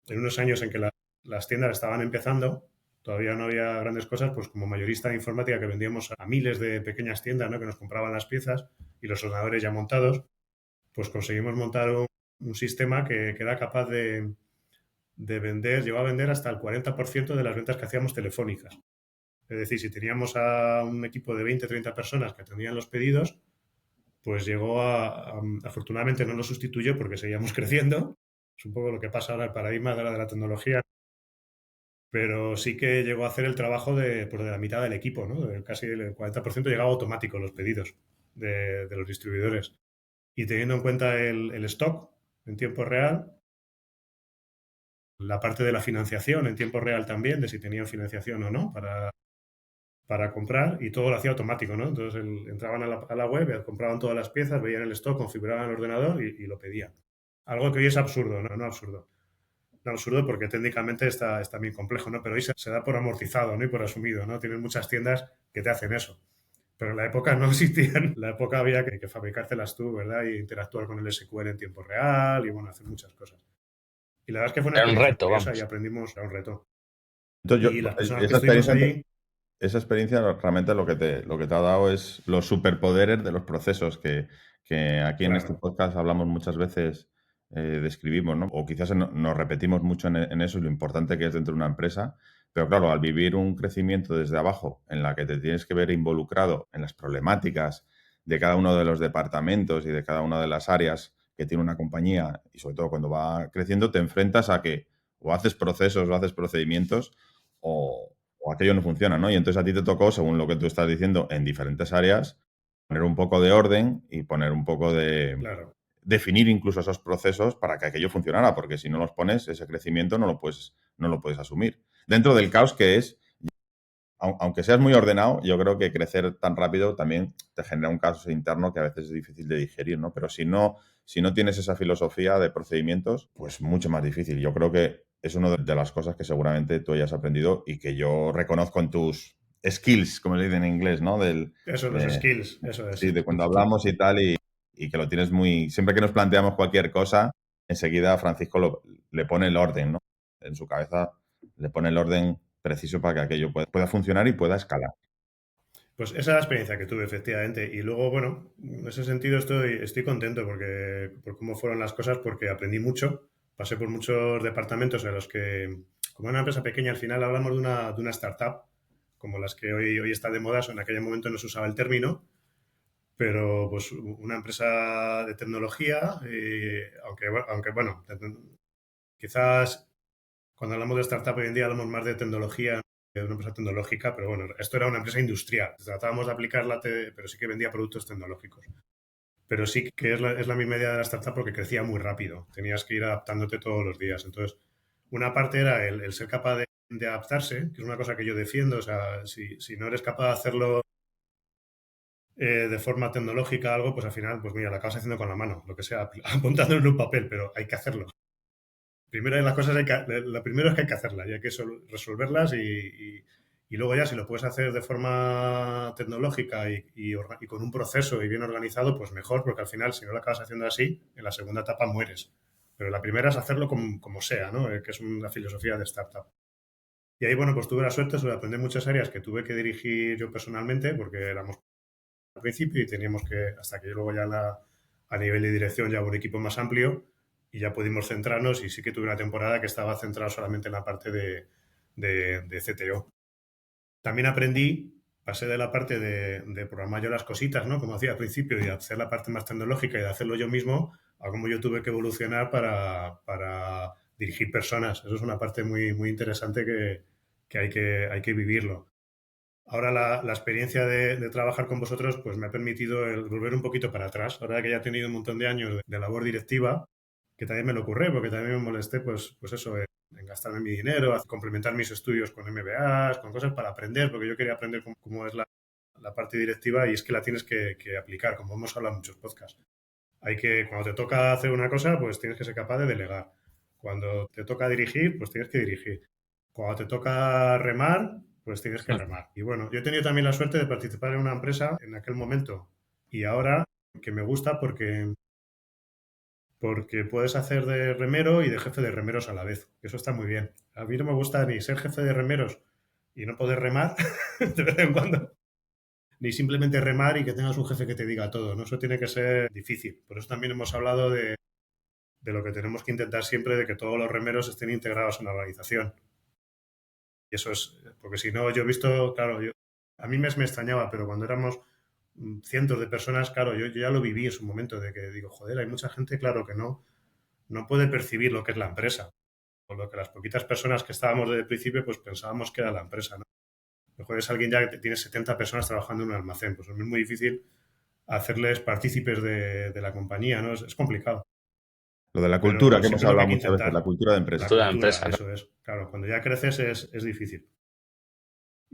en unos años en que las tiendas estaban empezando, todavía no había grandes cosas, pues como mayorista de informática que vendíamos a miles de pequeñas tiendas, ¿no? Que nos compraban las piezas y los ordenadores ya montados, pues conseguimos montar un sistema que era capaz de vender, llegó a vender hasta el 40% de las ventas que hacíamos telefónicas. Es decir, si teníamos a un equipo de 20, 30 personas que atendían los pedidos, pues llegó afortunadamente no lo sustituyó porque seguíamos creciendo. Es un poco lo que pasa ahora, el paradigma de la tecnología. Pero sí que llegó a hacer el trabajo de la mitad del equipo, ¿no? Casi el 40% llegaba automático los pedidos de los distribuidores. Y teniendo en cuenta el stock en tiempo real, la parte de la financiación en tiempo real también, de si tenían financiación o no para comprar, y todo lo hacía automático, ¿no? Entonces entraban a la web, compraban todas las piezas, veían el stock, configuraban el ordenador y lo pedían. Algo que hoy es absurdo, no absurdo. No absurdo porque técnicamente está bien complejo, ¿no? Pero hoy se da por amortizado, ¿no? Y por asumido, ¿no? Tienes muchas tiendas que te hacen eso. Pero en la época no existían. En la época había que fabricártelas tú, ¿verdad? Y interactuar con el SQL en tiempo real y, bueno, hacer muchas cosas. Y la verdad es que fue una Era un experiencia reto, curiosa y vamos. aprendimos, era un reto. Entonces, Y las personas que estuvimos allí, esa experiencia realmente lo que te ha dado es los superpoderes de los procesos que aquí en este claro, podcast hablamos muchas veces, describimos, ¿no? O quizás nos repetimos mucho en eso y lo importante que es dentro de una empresa. Pero claro, al vivir un crecimiento desde abajo, en la que te tienes que ver involucrado en las problemáticas de cada uno de los departamentos y de cada una de las áreas que tiene una compañía, y sobre todo cuando va creciendo, te enfrentas a que o haces procesos o haces procedimientos o aquello no funciona, ¿no? Y entonces a ti te tocó, según lo que tú estás diciendo, en diferentes áreas, poner un poco de orden y poner un poco de... claro. definir incluso esos procesos para que aquello funcionara, porque si no los pones, ese crecimiento no lo puedes asumir. Dentro del caos que es, aunque seas muy ordenado, yo creo que crecer tan rápido también te genera un caos interno que a veces es difícil de digerir, ¿no? Pero si no tienes esa filosofía de procedimientos, pues mucho más difícil. Yo creo que es una de las cosas que seguramente tú hayas aprendido y que yo reconozco en tus skills, como se dice en inglés, ¿no? Eso, los De, skills, eso sí, es. de cuando hablamos y tal, y que lo tienes muy... Siempre que nos planteamos cualquier cosa, enseguida Francisco le pone el orden, ¿no? En su cabeza le pone el orden preciso para que aquello pueda funcionar y pueda escalar. Pues esa es la experiencia que tuve, efectivamente. Y luego, bueno, en ese sentido estoy contento por cómo fueron las cosas, porque aprendí mucho. Pasé por muchos departamentos en los que, como era una empresa pequeña, al final hablamos de una startup, como las que hoy está de moda, en aquel momento no se usaba el término, pero pues una empresa de tecnología, aunque bueno, quizás cuando hablamos de startup hoy en día hablamos más de tecnología que de una empresa tecnológica, pero bueno, esto era una empresa industrial. Tratábamos de aplicarla, pero sí que vendía productos tecnológicos. Pero sí que es la misma idea de la startup porque crecía muy rápido. Tenías que ir adaptándote todos los días. Entonces, una parte era el ser capaz de adaptarse, que es una cosa que yo defiendo. O sea, si no eres capaz de hacerlo de forma tecnológica algo, pues al final, pues mira, lo acabas haciendo con la mano, lo que sea, apuntándolo en un papel, pero hay que hacerlo. Primero de las cosas lo primero es que hay que hacerlas y hay que resolverlas y luego ya si lo puedes hacer de forma tecnológica y con un proceso y bien organizado, pues mejor, porque al final si no lo acabas haciendo así, en la segunda etapa mueres. Pero la primera es hacerlo como sea, ¿no? Que es una filosofía de startup. Y ahí, bueno, pues tuve la suerte de aprender muchas áreas que tuve que dirigir yo personalmente, porque éramos al principio y teníamos que, hasta que luego ya a nivel de dirección ya hubo un equipo más amplio y ya pudimos centrarnos y sí que tuve una temporada que estaba centrada solamente en la parte de CTO. También pasé de la parte de programar yo las cositas, ¿no? Como hacía al principio, y hacer la parte más tecnológica y de hacerlo yo mismo, a cómo yo tuve que evolucionar para dirigir personas. Eso es una parte muy, muy interesante que hay que vivirlo. Ahora la experiencia de trabajar con vosotros pues me ha permitido volver un poquito para atrás. Ahora que ya he tenido un montón de años de labor directiva, que también me lo ocurre, porque también me molesté, pues eso, en gastarme mi dinero, complementar mis estudios con MBAs, con cosas para aprender, porque yo quería aprender cómo es la parte directiva y es que la tienes que aplicar, como hemos hablado en muchos podcasts. Cuando te toca hacer una cosa, pues tienes que ser capaz de delegar. Cuando te toca dirigir, pues tienes que dirigir. Cuando te toca remar, pues tienes que remar. Y bueno, yo he tenido también la suerte de participar en una empresa en aquel momento y ahora que me gusta porque puedes hacer de remero y de jefe de remeros a la vez. Eso está muy bien. A mí no me gusta ni ser jefe de remeros y no poder remar de vez en cuando, ni simplemente remar y que tengas un jefe que te diga todo, ¿no? Eso tiene que ser difícil. Por eso también hemos hablado de lo que tenemos que intentar siempre de que todos los remeros estén integrados en la organización. Y eso es, porque si no, yo he visto, claro, a mí me extrañaba, pero cuando éramos cientos de personas, claro, yo ya lo viví en su momento, de que digo, joder, hay mucha gente, claro, que no puede percibir lo que es la empresa. Por lo que las poquitas personas que estábamos desde el principio, pues pensábamos que era la empresa, ¿no? Mejor es alguien ya que tiene 70 personas trabajando en un almacén, pues es muy difícil hacerles partícipes de la compañía, ¿no? Es complicado. Lo de la cultura Pero que hemos siempre lo que hay hablado que muchas veces, la intentar, cultura de la empresa. Toda la cultura, empresa, ¿no? eso es. Claro, cuando ya creces es difícil.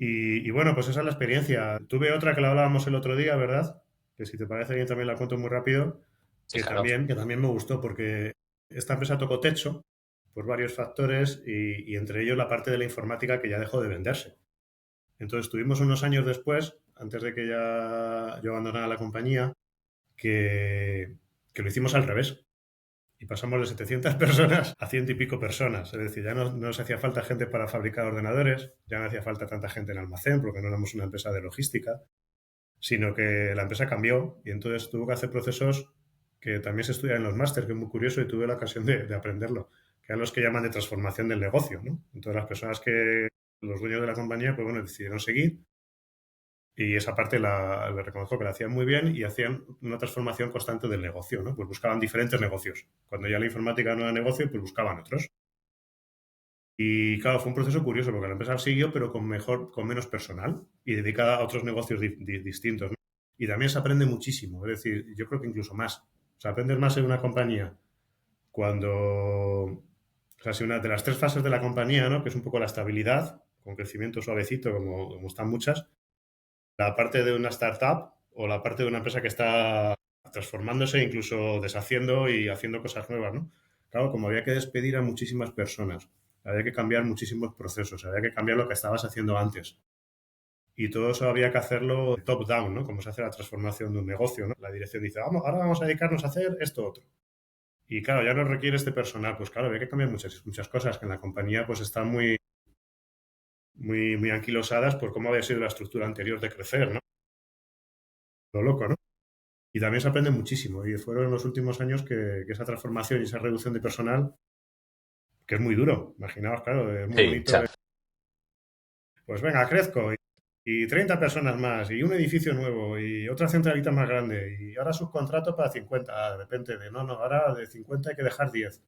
Y bueno, pues esa es la experiencia. Tuve otra que la hablábamos el otro día, ¿verdad? Que si te parece bien también la cuento muy rápido, Sí, que claro. también me gustó porque esta empresa tocó techo por varios factores y entre ellos la parte de la informática que ya dejó de venderse. Entonces tuvimos unos años después, antes de que ya yo abandonara la compañía, que lo hicimos al revés. Y pasamos de 700 personas a 100 y pico personas. Es decir, ya no nos hacía falta gente para fabricar ordenadores, ya no hacía falta tanta gente en almacén, porque no éramos una empresa de logística, sino que la empresa cambió y entonces tuvo que hacer procesos que también se estudian en los másteres, que es muy curioso y tuve la ocasión de aprenderlo, que eran los que llaman de transformación del negocio, ¿no? Entonces las personas que, los dueños de la compañía, pues bueno, decidieron seguir y esa parte le reconozco que la hacían muy bien y hacían una transformación constante del negocio, ¿no? Pues buscaban diferentes negocios. Cuando ya la informática no era negocio, pues buscaban otros. Y claro, fue un proceso curioso porque la empresa siguió, pero con menos personal y dedicada a otros negocios distintos, ¿no? Y también se aprende muchísimo, es decir, yo creo que incluso más. O sea, aprendes más en una compañía cuando, o sea, si una de las 3 fases de la compañía, ¿no? Que es un poco la estabilidad, con crecimiento suavecito, como están muchas, la parte de una startup o la parte de una empresa que está transformándose, incluso deshaciendo y haciendo cosas nuevas, ¿no? Claro, como había que despedir a muchísimas personas, había que cambiar muchísimos procesos, había que cambiar lo que estabas haciendo antes. Y todo eso había que hacerlo top-down, ¿no? Como se hace la transformación de un negocio, ¿no? La dirección dice, vamos, ahora vamos a dedicarnos a hacer esto otro. Y claro, ya no requiere este personal. Pues claro, había que cambiar muchas cosas que en la compañía pues están muy anquilosadas por cómo había sido la estructura anterior de crecer, ¿no? Lo loco, ¿no? Y también se aprende muchísimo. Y fueron en los últimos años que esa transformación y esa reducción de personal, que es muy duro. Imaginaos, claro, es muy Sí, bonito. exacto. Pues venga, crezco. Y 30 personas más, y un edificio nuevo, y otra centralita más grande, y ahora subcontrato para 50. De repente, no, ahora de 50 hay que dejar 10.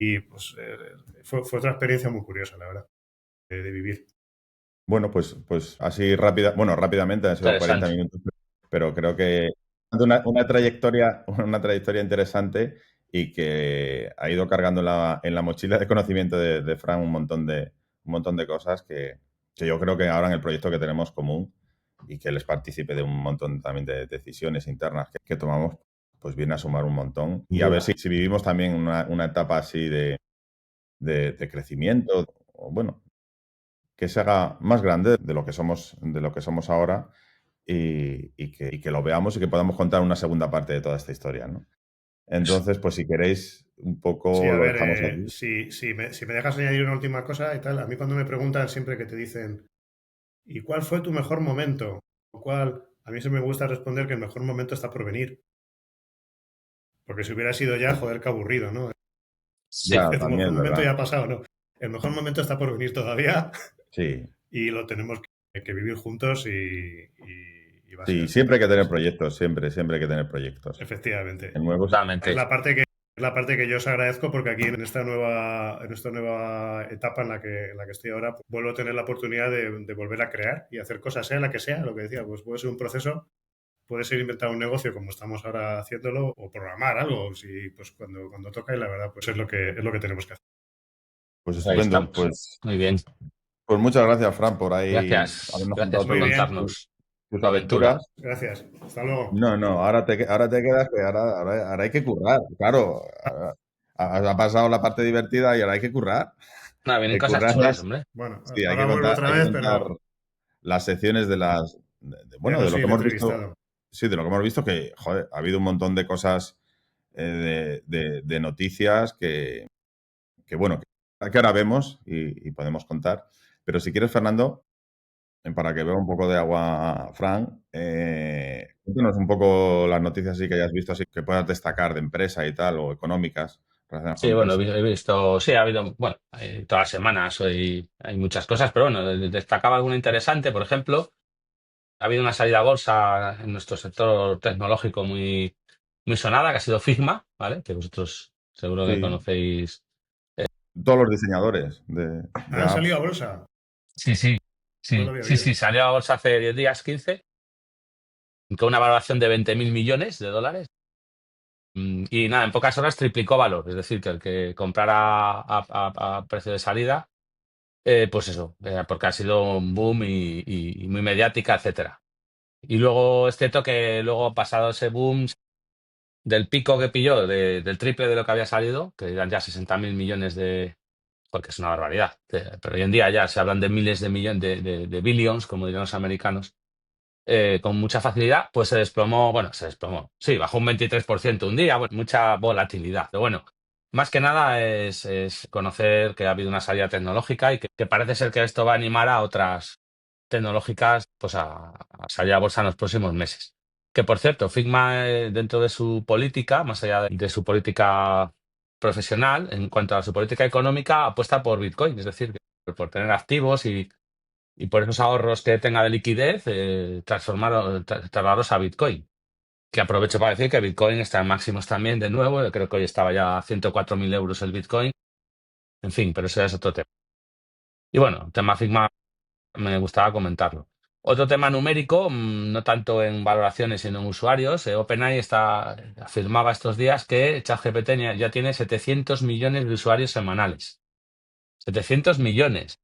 Y pues fue otra experiencia muy curiosa, la verdad, de vivir. Bueno, pues así rápidamente, han sido 40 Interesante. minutos, pero creo que una trayectoria interesante y que ha ido cargando en la mochila de conocimiento de Fran un montón de cosas que yo creo que ahora en el proyecto que tenemos común y que él es partícipe de un montón también de decisiones internas que tomamos, pues viene a sumar un montón. Y a ver si vivimos también una etapa así de crecimiento, o bueno, que se haga más grande de lo que somos ahora y que lo veamos y que podamos contar una segunda parte de toda esta historia, ¿no? Entonces, pues si queréis, un poco Sí, a lo ver, dejamos aquí. si me dejas añadir una última cosa y tal, a mí cuando me preguntan siempre que te dicen, ¿y cuál fue tu mejor momento? A mí se me gusta responder que el mejor momento está por venir. Porque si hubiera sido ya, joder, qué aburrido, ¿no? Sí, Ya, El mejor también, momento ¿verdad? ya ha pasado, ¿no? El mejor momento está por venir todavía Sí. y lo tenemos que vivir juntos y va a ser Sí, así. siempre hay que tener proyectos, siempre hay que tener proyectos. Efectivamente. En nuevos. Es totalmente. la parte que yo os agradezco porque aquí en esta nueva etapa en la que estoy ahora, pues, vuelvo a tener la oportunidad de volver a crear y hacer cosas, sea la que sea, lo que decía, pues puede ser un proceso, puede ser inventar un negocio como estamos ahora haciéndolo o programar algo, si, pues cuando toca y la verdad, pues es lo que tenemos que hacer. Pues Pues ahí estupendo. estamos. Muy bien. Pues muchas gracias, Fran, por ahí Gracias. habernos Gracias contado por Muy bien, contarnos tus tu aventura. aventuras. gracias. Hasta luego. No, ahora te quedas que ahora hay que currar, claro. Ha pasado la parte divertida y ahora hay que currar. Nada, vienen Hay que cosas currar chulas, hombre. Bueno, sí, ahora vuelvo otra hay que vez, contar pero las secciones ya bueno, no de lo soy que el hemos visto. entrevistado. Sí, de lo que hemos visto que, joder, ha habido un montón de cosas de noticias que bueno, que ahora vemos y podemos contar. Pero si quieres, Fernando, para que beba un poco de agua Fran, cuéntanos un poco las noticias así que hayas visto, así que puedas destacar de empresa y tal, o económicas relacionadas con Sí, bueno, empresa. he visto, sí, ha habido, bueno, todas las semanas hoy hay muchas cosas, pero bueno, destacaba alguna interesante, por ejemplo, ha habido una salida a bolsa en nuestro sector tecnológico muy sonada, que ha sido Figma, ¿vale? Que vosotros seguro que Sí, conocéis. todos los diseñadores de ¿Han salido apps. a bolsa? Sí, sí, No lo sí, había sí, oído. sí, salió a bolsa hace 10 días, 15, con una valoración de 20.000 millones de dólares. Y nada, en pocas horas triplicó valor, es decir, que el que comprara a precio de salida, pues eso, porque ha sido un boom y muy mediática, etcétera. Y luego es cierto que luego pasado ese boom del pico que pilló, del triple de lo que había salido, que eran ya 60.000 millones porque es una barbaridad, pero hoy en día ya se hablan de miles de millones, de billions, como dirían los americanos, con mucha facilidad, pues se desplomó, sí, bajó un 23% un día, bueno, mucha volatilidad. Pero bueno, más que nada es conocer que ha habido una salida tecnológica y que parece ser que esto va a animar a otras tecnológicas pues a salir a bolsa en los próximos meses. Que por cierto, Figma dentro de su política, más allá de su política profesional, en cuanto a su política económica, apuesta por Bitcoin, es decir, por tener activos y por esos ahorros que tenga de liquidez, trasladarlos a Bitcoin. Que aprovecho para decir que Bitcoin está en máximos también de nuevo. Yo creo que hoy estaba ya a 104.000 euros el Bitcoin. En fin, pero eso ya es otro tema. Y bueno, tema Figma me gustaba comentarlo. Otro tema numérico, no tanto en valoraciones sino en usuarios. OpenAI afirmaba estos días que ChatGPT ya tiene 700 millones de usuarios semanales. 700 millones.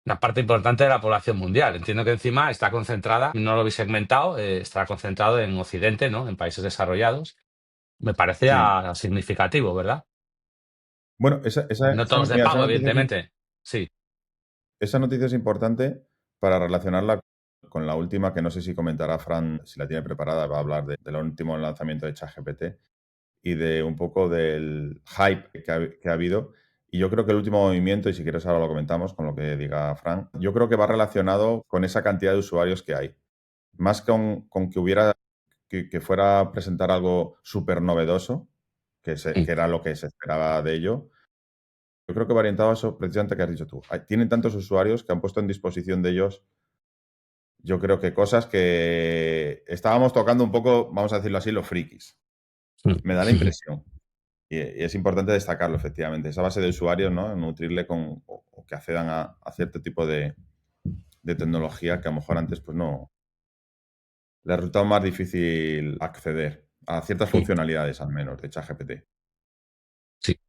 Una parte importante de la población mundial. Entiendo que encima está concentrada, no lo habéis segmentado, está concentrado en Occidente, ¿no? En países desarrollados. Me parece Sí. significativo, ¿verdad? Bueno, No todos de mira, pago, evidentemente. Sí. esa noticia es importante para relacionarla con la última, que no sé si comentará Fran, si la tiene preparada, va a hablar del último lanzamiento de ChatGPT y de un poco del hype que ha habido. Y yo creo que el último movimiento, y si quieres ahora lo comentamos con lo que diga Fran, yo creo que va relacionado con esa cantidad de usuarios que hay. Más con que hubiera, que fuera a presentar algo súper novedoso, que era lo que se esperaba de ello. Yo creo que va orientado a eso precisamente que has dicho tú. Tienen tantos usuarios que han puesto en disposición de ellos, yo creo que cosas que estábamos tocando un poco, vamos a decirlo así, los frikis. Me da la impresión. Y es importante destacarlo, efectivamente. Esa base de usuarios, ¿no? Nutrirle o que accedan a cierto tipo de tecnología que a lo mejor antes pues no le ha resultado más difícil acceder a ciertas funcionalidades, al menos, de ChatGPT. Sí.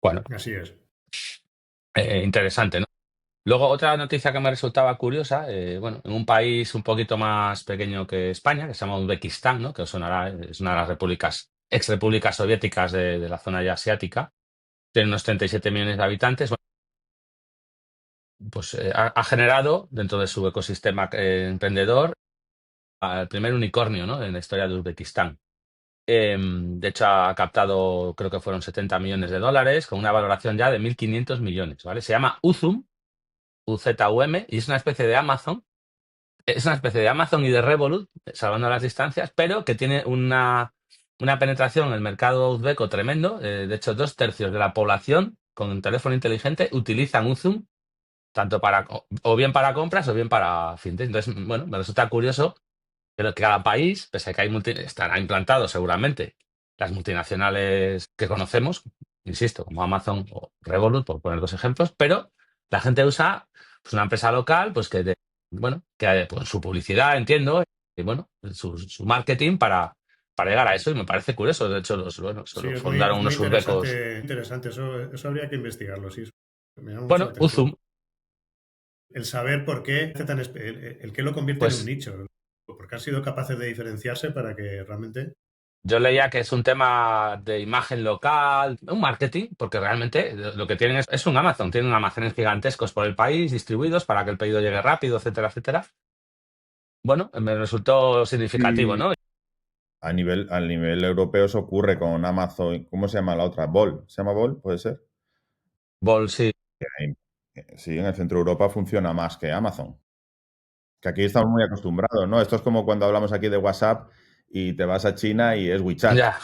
Bueno, Así es. interesante, ¿no? Luego, otra noticia que me resultaba curiosa, bueno, en un país un poquito más pequeño que España, que se llama Uzbekistán, ¿no? Que os sonará, es una de las ex repúblicas soviéticas de la zona ya asiática, tiene unos 37 millones de habitantes. Bueno, pues ha generado dentro de su ecosistema emprendedor al primer unicornio, ¿no? En la historia de Uzbekistán. De hecho, ha captado, creo que fueron 70 millones de dólares, con una valoración ya de 1.500 millones, ¿vale? Se llama Uzum, UZUM, y es una especie de Amazon. Es una especie de Amazon y de Revolut, salvando las distancias, pero que tiene una penetración en el mercado uzbeco tremendo. De hecho, 2/3 de la población con un teléfono inteligente utilizan Uzum, tanto o bien para compras o bien para fintech. Entonces, bueno, me resulta curioso que cada país, pese a que estará implantado seguramente las multinacionales que conocemos, insisto, como Amazon o Revolut, por poner dos ejemplos, pero la gente usa pues, una empresa local, pues bueno, que pues, su publicidad, entiendo, y bueno, su marketing para llegar a eso, y me parece curioso. De hecho, Sí, lo fundaron es muy unos uzbecos. interesante. Eso habría que investigarlo, sí. Me llama mucho la Bueno, atención. Uzum, El saber por qué hace el qué lo convierte en un pues nicho. Porque han sido capaces de diferenciarse para que realmente. yo leía que es un tema de imagen local, un marketing, porque realmente lo que tienen es un Amazon. Tienen almacenes gigantescos por el país, distribuidos para que el pedido llegue rápido, etcétera, etcétera. Bueno, me resultó significativo, Y ¿no? a nivel europeo eso ocurre con Amazon. ¿Cómo se llama la otra? Bol. ¿Se llama Bol? ¿Puede ser? Sí, Sí, en el centro de Europa funciona más que Amazon. Que aquí estamos muy acostumbrados, ¿no? Esto es como cuando hablamos aquí de WhatsApp y te vas a China y es WeChat, ya,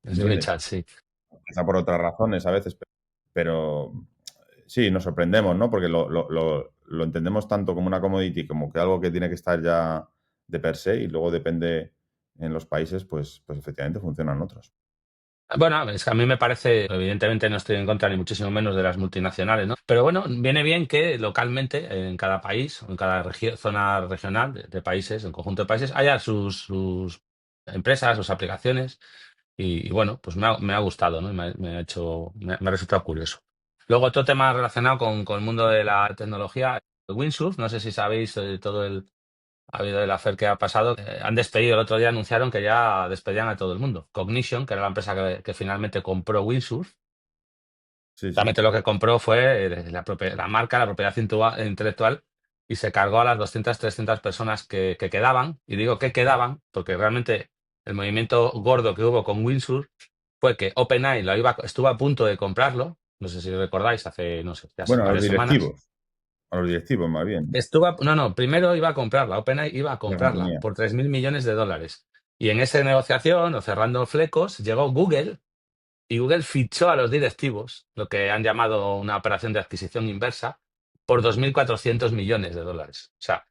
es muy ¿entiendes? chat, sí. Quizá por otras razones a veces, pero sí, nos sorprendemos, ¿no? Porque lo entendemos tanto como una commodity, como que algo que tiene que estar ya de per se y luego depende en los países, pues efectivamente funcionan otros. Bueno, es que a mí me parece, evidentemente no estoy en contra ni muchísimo menos de las multinacionales, ¿no? Pero bueno, viene bien que localmente, en cada país, o en cada zona regional de países, en conjunto de países, haya sus empresas, sus aplicaciones. Y bueno, pues me ha gustado, ¿no? Y me ha resultado curioso. Luego, otro tema relacionado con el mundo de la tecnología, Windsurf, no sé si sabéis ha habido el affair que ha pasado. Han despedido, el otro día anunciaron que ya despedían a todo el mundo. Cognition, que era la empresa que finalmente compró Windsurf, Sí, sí. realmente lo que compró fue la marca, la propiedad intelectual y se cargó a las 200, 300 personas que quedaban. Y digo que quedaban porque realmente el movimiento gordo que hubo con Windsor fue que OpenAI estuvo a punto de comprarlo. No sé si recordáis, hace, no sé, ya Bueno, varias semanas. a los directivos más bien. No, primero iba a comprarla, OpenAI iba a La comprarla compañía. por 3.000 millones de dólares. Y en esa negociación, o cerrando flecos, llegó Google y Google fichó a los directivos, lo que han llamado una operación de adquisición inversa, por 2.400 millones de dólares. O sea,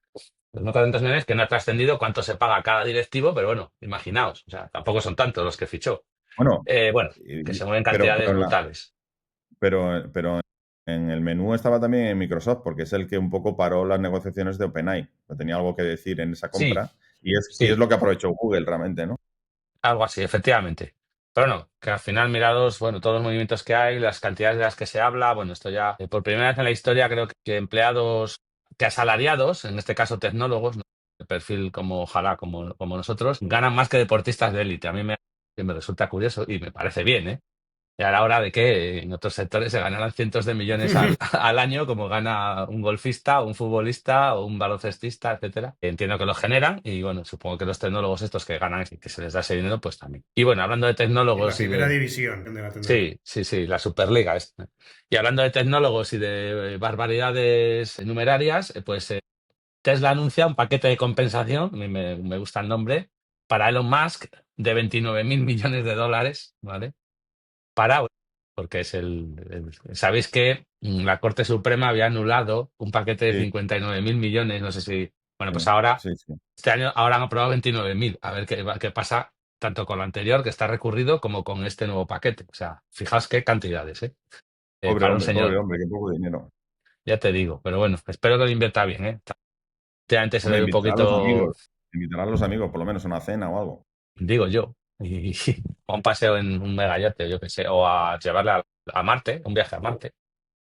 2.400 millones que no ha trascendido cuánto se paga a cada directivo, pero bueno, imaginaos, o sea, tampoco son tantos los que fichó. Bueno, Bueno, que se mueven pero, cantidades brutales. pero en el menú estaba también Microsoft, porque es el que un poco paró las negociaciones de OpenAI. No tenía algo que decir en esa Sí, compra y es sí, lo que aprovechó Google realmente, ¿no? algo así, efectivamente. Pero no, que al final mirados, bueno, todos los movimientos que hay, las cantidades de las que se habla, bueno, esto ya, por primera vez en la historia creo que empleados, que asalariados, en este caso tecnólogos, ¿no? De perfil como ojalá, como nosotros, ganan más que deportistas de élite. A mí me resulta curioso y me parece bien, ¿eh? Ya era hora de que en otros sectores se ganaran cientos de millones al año, como gana un golfista, un futbolista o un baloncestista, etcétera. Entiendo que lo generan y bueno, supongo que los tecnólogos estos que ganan y que se les da ese dinero, pues también. Y bueno, hablando de Y la tecnólogos y primera de... división de la tecnología. Sí, la Superliga esta. Y hablando de tecnólogos y de barbaridades numerarias, pues Tesla anuncia un paquete de compensación, a mí me gusta el nombre, para Elon Musk de 29.000 millones de dólares, ¿vale? Para, porque sabéis que la Corte Suprema había anulado un paquete de Sí, 59.000 millones, no sé si, bueno, sí, pues ahora, sí, sí. este año, ahora han aprobado 29.000, a ver qué pasa tanto con lo anterior, que está recurrido, como con este nuevo paquete. O sea, fijaos qué cantidades, ¿eh? Para un Pobre señor, hombre, qué poco dinero. ya te digo, pero bueno, espero que lo invierta bien, ¿eh? Últimamente se le Hombre, ve un poquito, invitará a los amigos, por lo menos a una cena o algo. digo yo, y, o a un paseo en un megayote, yo qué sé, o a llevarle a Marte, un viaje a Marte.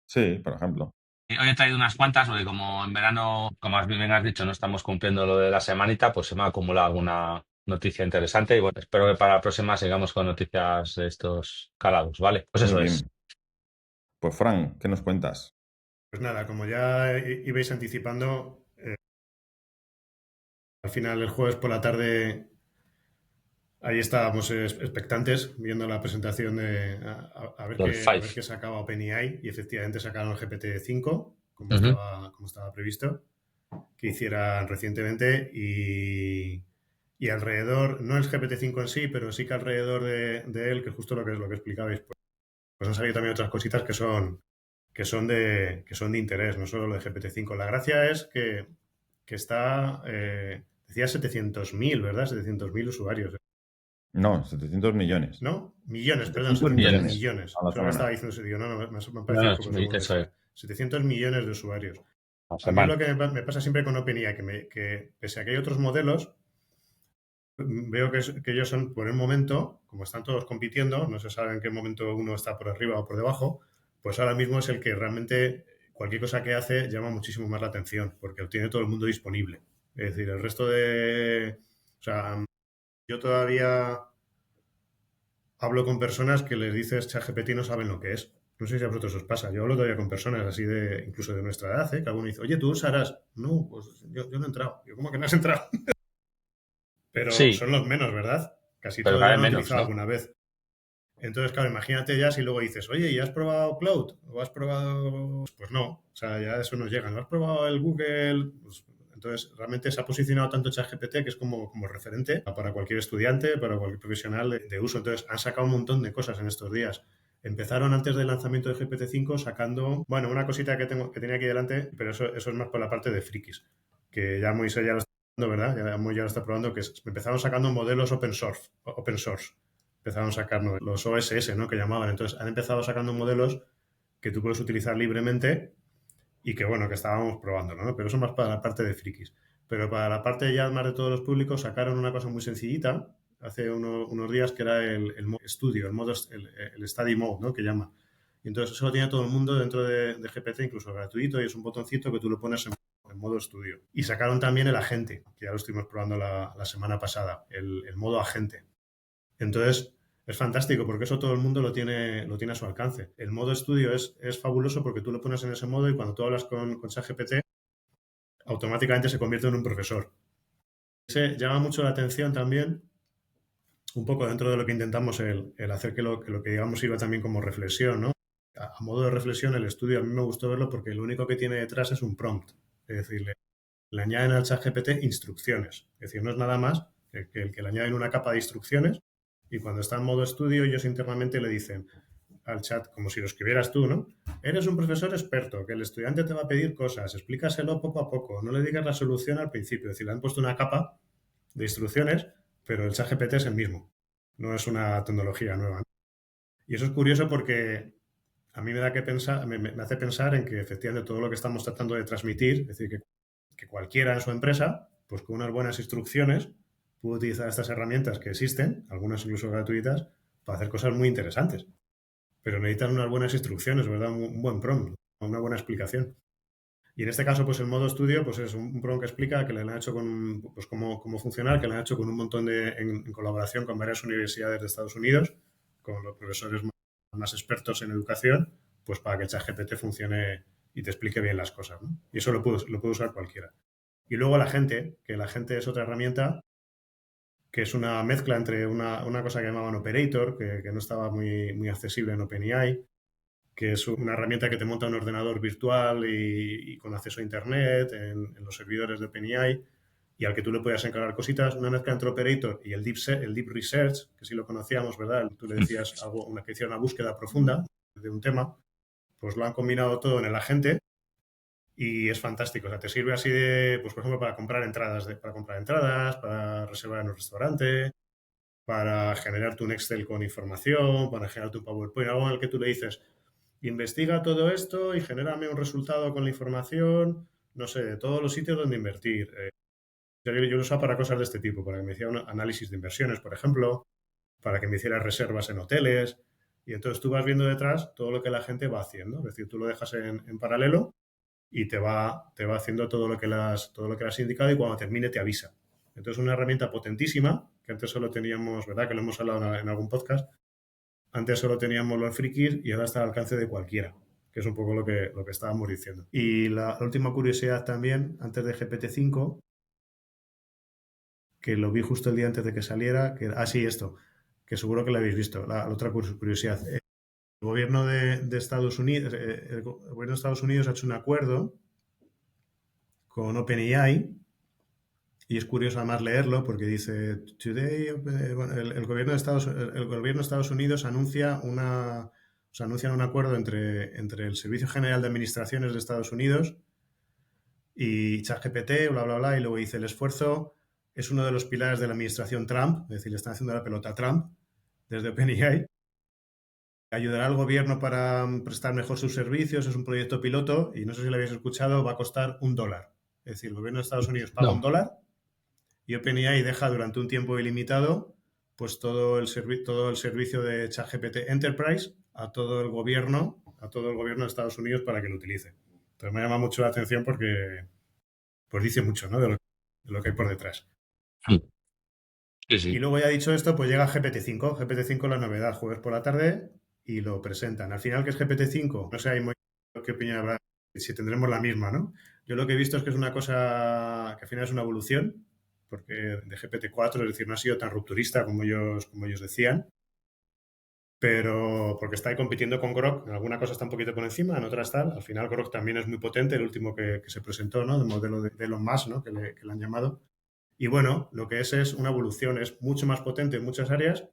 Sí, por ejemplo. Hoy he traído unas cuantas, porque como en verano, como bien has dicho, no estamos cumpliendo lo de la semanita, pues se me ha acumulado alguna noticia interesante y bueno, espero que para la próxima sigamos con noticias de estos calados, ¿vale? Pues Muy eso es. bien. Pues Fran, ¿qué nos cuentas? Pues nada, como ya ibais anticipando, al final el jueves por la tarde ahí estábamos expectantes viendo la presentación de Los a Five. ver qué sacaba OpenAI y efectivamente sacaron el GPT-5 Ujú. como estaba previsto que hicieran recientemente y alrededor, no el GPT-5 en sí, pero sí que alrededor de él, que justo lo que explicabais, pues han salido también otras cositas que son de interés, no solo lo de GPT-5. La gracia es que está, decía 700.000, ¿verdad? 700.000 usuarios. No, 700 millones. ¿No? Millones, perdón, 700 700 Millones. millones millones. a la Solo estaba semana. diciendo eso, digo, no, me ha No, parecido no, un poco sí, seguro eso es. decía. 700 millones de usuarios. La A mí lo semana. que me pasa siempre con OpenAI, que pese a que hay otros modelos, veo que ellos son, por el momento, como están todos compitiendo, no se sabe en qué momento uno está por arriba o por debajo, pues ahora mismo es el que realmente cualquier cosa que hace llama muchísimo más la atención, porque lo tiene todo el mundo disponible. Es decir, el resto de... O sea, yo todavía hablo con personas que les dices ChatGPT y no saben lo que es. No sé si a vosotros os pasa. Yo hablo todavía con personas así de, incluso de nuestra edad, ¿eh? Que alguno dice, oye, ¿tú usarás? No, pues yo no he entrado. Yo, ¿cómo que no has entrado? Pero Sí, son los menos, ¿verdad? Casi pero todos ya cada lo vez han menos, utilizado ¿no? alguna vez. Entonces, claro, imagínate ya si luego dices, oye, ¿y has probado Cloud? ¿O has probado...? Pues no, o sea, ya eso nos llega. ¿No has probado el Google? Pues, entonces, realmente se ha posicionado tanto ChatGPT que es como referente para cualquier estudiante, para cualquier profesional de uso. Entonces, han sacado un montón de cosas en estos días. Empezaron antes del lanzamiento de GPT-5 sacando, bueno, una cosita que tenía aquí delante, pero eso es más por la parte de frikis, que ya Moisés ya lo está probando, ¿verdad? Ya Moisés ya lo está probando, empezaron sacando modelos open source empezaron a sacar los OSS, ¿no? Que llamaban. Entonces, han empezado sacando modelos que tú puedes utilizar libremente y que, bueno, que estábamos probándolo, ¿no? Pero eso más para la parte de frikis. Pero para la parte ya más de todos los públicos sacaron una cosa muy sencillita hace unos días que era el modo estudio, el study mode, ¿no? Que llama. Y entonces eso lo tiene todo el mundo dentro de GPT, incluso gratuito, y es un botoncito que tú lo pones en modo estudio. Y sacaron también el agente, que ya lo estuvimos probando la semana pasada, el modo agente. Entonces, es fantástico porque eso todo el mundo lo tiene a su alcance. El modo estudio es fabuloso porque tú lo pones en ese modo y cuando tú hablas con ChatGPT, automáticamente se convierte en un profesor. Se llama mucho la atención también, un poco dentro de lo que intentamos, el hacer que lo que digamos sirva también como reflexión, ¿no? A modo de reflexión, el estudio a mí me gustó verlo porque lo único que tiene detrás es un prompt. Es decir, le añaden al ChatGPT instrucciones. Es decir, no es nada más que el que le añaden una capa de instrucciones y cuando está en modo estudio ellos internamente le dicen al chat, como si lo escribieras tú, ¿no? Eres un profesor experto, que el estudiante te va a pedir cosas, explícaselo poco a poco, no le digas la solución al principio. Es decir, le han puesto una capa de instrucciones, pero el ChatGPT es el mismo. No es una tecnología nueva. Y eso es curioso porque a mí me da que pensar, me hace pensar en que efectivamente todo lo que estamos tratando de transmitir, es decir, que cualquiera en su empresa, pues con unas buenas instrucciones, puede utilizar estas herramientas que existen, algunas incluso gratuitas, para hacer cosas muy interesantes. Pero necesitan unas buenas instrucciones, ¿verdad? Un buen prompt, una buena explicación. Y en este caso, pues el modo estudio, pues es un prompt que explica que le han hecho con, pues cómo funcionar, que le han hecho con un montón en colaboración con varias universidades de Estados Unidos, con los profesores más expertos en educación, pues para que el ChatGPT funcione y te explique bien las cosas, ¿no? Y eso lo puede usar cualquiera. Y luego que la gente es otra herramienta que es una mezcla entre una cosa que llamaban Operator, que no estaba muy accesible en OpenAI, que es una herramienta que te monta un ordenador virtual y con acceso a Internet en los servidores de OpenAI y al que tú le puedas encargar cositas, una mezcla entre Operator y el Deep Research, que sí lo conocíamos, ¿verdad? Tú le decías algo, que hiciera una búsqueda profunda de un tema, pues lo han combinado todo en el agente y es fantástico. O sea, te sirve así de, pues por ejemplo, para comprar entradas, para reservar en un restaurante, para generarte un Excel con información, para generarte un PowerPoint, algo en el que tú le dices, investiga todo esto y genérame un resultado con la información, no sé, de todos los sitios donde invertir. Yo lo usaba para cosas de este tipo, para que me hiciera un análisis de inversiones, por ejemplo, para que me hiciera reservas en hoteles. Y entonces tú vas viendo detrás todo lo que la gente va haciendo. Es decir, tú lo dejas en paralelo y te va haciendo todo lo que le has indicado y cuando termine te avisa. Entonces es una herramienta potentísima, que antes solo teníamos, ¿verdad? Que lo hemos hablado en algún podcast. Antes solo teníamos los frikis y ahora está al alcance de cualquiera, que es un poco lo que estábamos diciendo. Y la última curiosidad también, antes de GPT-5, que lo vi justo el día antes de que saliera, sí, esto, que seguro que lo habéis visto, la otra curiosidad. El gobierno de Estados Unidos, el gobierno de Estados Unidos ha hecho un acuerdo con OpenAI y es curioso además leerlo porque dice Today, bueno, el gobierno de Estados Unidos anuncian un acuerdo entre el Servicio General de Administraciones de Estados Unidos y ChatGPT, bla, bla, bla, y luego dice el esfuerzo es uno de los pilares de la administración Trump, es decir, le están haciendo la pelota a Trump desde OpenAI. Ayudará al gobierno para prestar mejor sus servicios, es un proyecto piloto y no sé si lo habéis escuchado, va a costar $1. Es decir, el gobierno de Estados Unidos paga No. $1 y OpenAI deja durante un tiempo ilimitado pues todo el servicio de ChatGPT Enterprise a todo el gobierno de Estados Unidos para que lo utilice. Entonces me llama mucho la atención porque pues dice mucho, ¿no? de lo que hay por detrás. Sí, sí. Y luego ya dicho esto, pues llega GPT-5. GPT-5 la novedad, jueves por la tarde y lo presentan. Al final, ¿qué es GPT-5? No sé, hay muy qué opinión habrá, si tendremos la misma, ¿no? Yo lo que he visto es que es una cosa que al final es una evolución, porque de GPT-4, es decir, no ha sido tan rupturista como ellos decían, pero porque está ahí compitiendo con Grok, en alguna cosa está un poquito por encima, en otras tal. Al final Grok también es muy potente, el último que se presentó, ¿no? El modelo de Elon Musk, ¿no? Que le han llamado. Y bueno, lo que es una evolución, es mucho más potente en muchas áreas,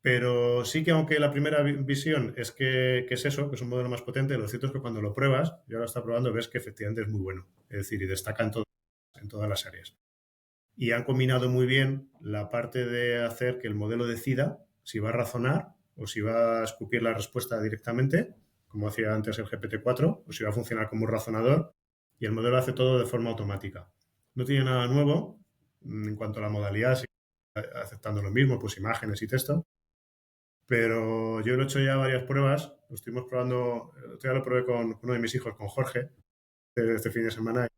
pero sí que aunque la primera visión es que es eso, que es un modelo más potente, lo cierto es que cuando lo pruebas, y ahora está probando, ves que efectivamente es muy bueno. Es decir, y destaca en todas las áreas. Y han combinado muy bien la parte de hacer que el modelo decida si va a razonar o si va a escupir la respuesta directamente, como hacía antes el GPT-4, o si va a funcionar como un razonador, y el modelo hace todo de forma automática. No tiene nada nuevo en cuanto a la modalidad, sigue aceptando lo mismo, pues imágenes y texto, pero yo lo he hecho ya varias pruebas, lo estuvimos probando, ya lo probé con uno de mis hijos, con Jorge, este fin de semana. El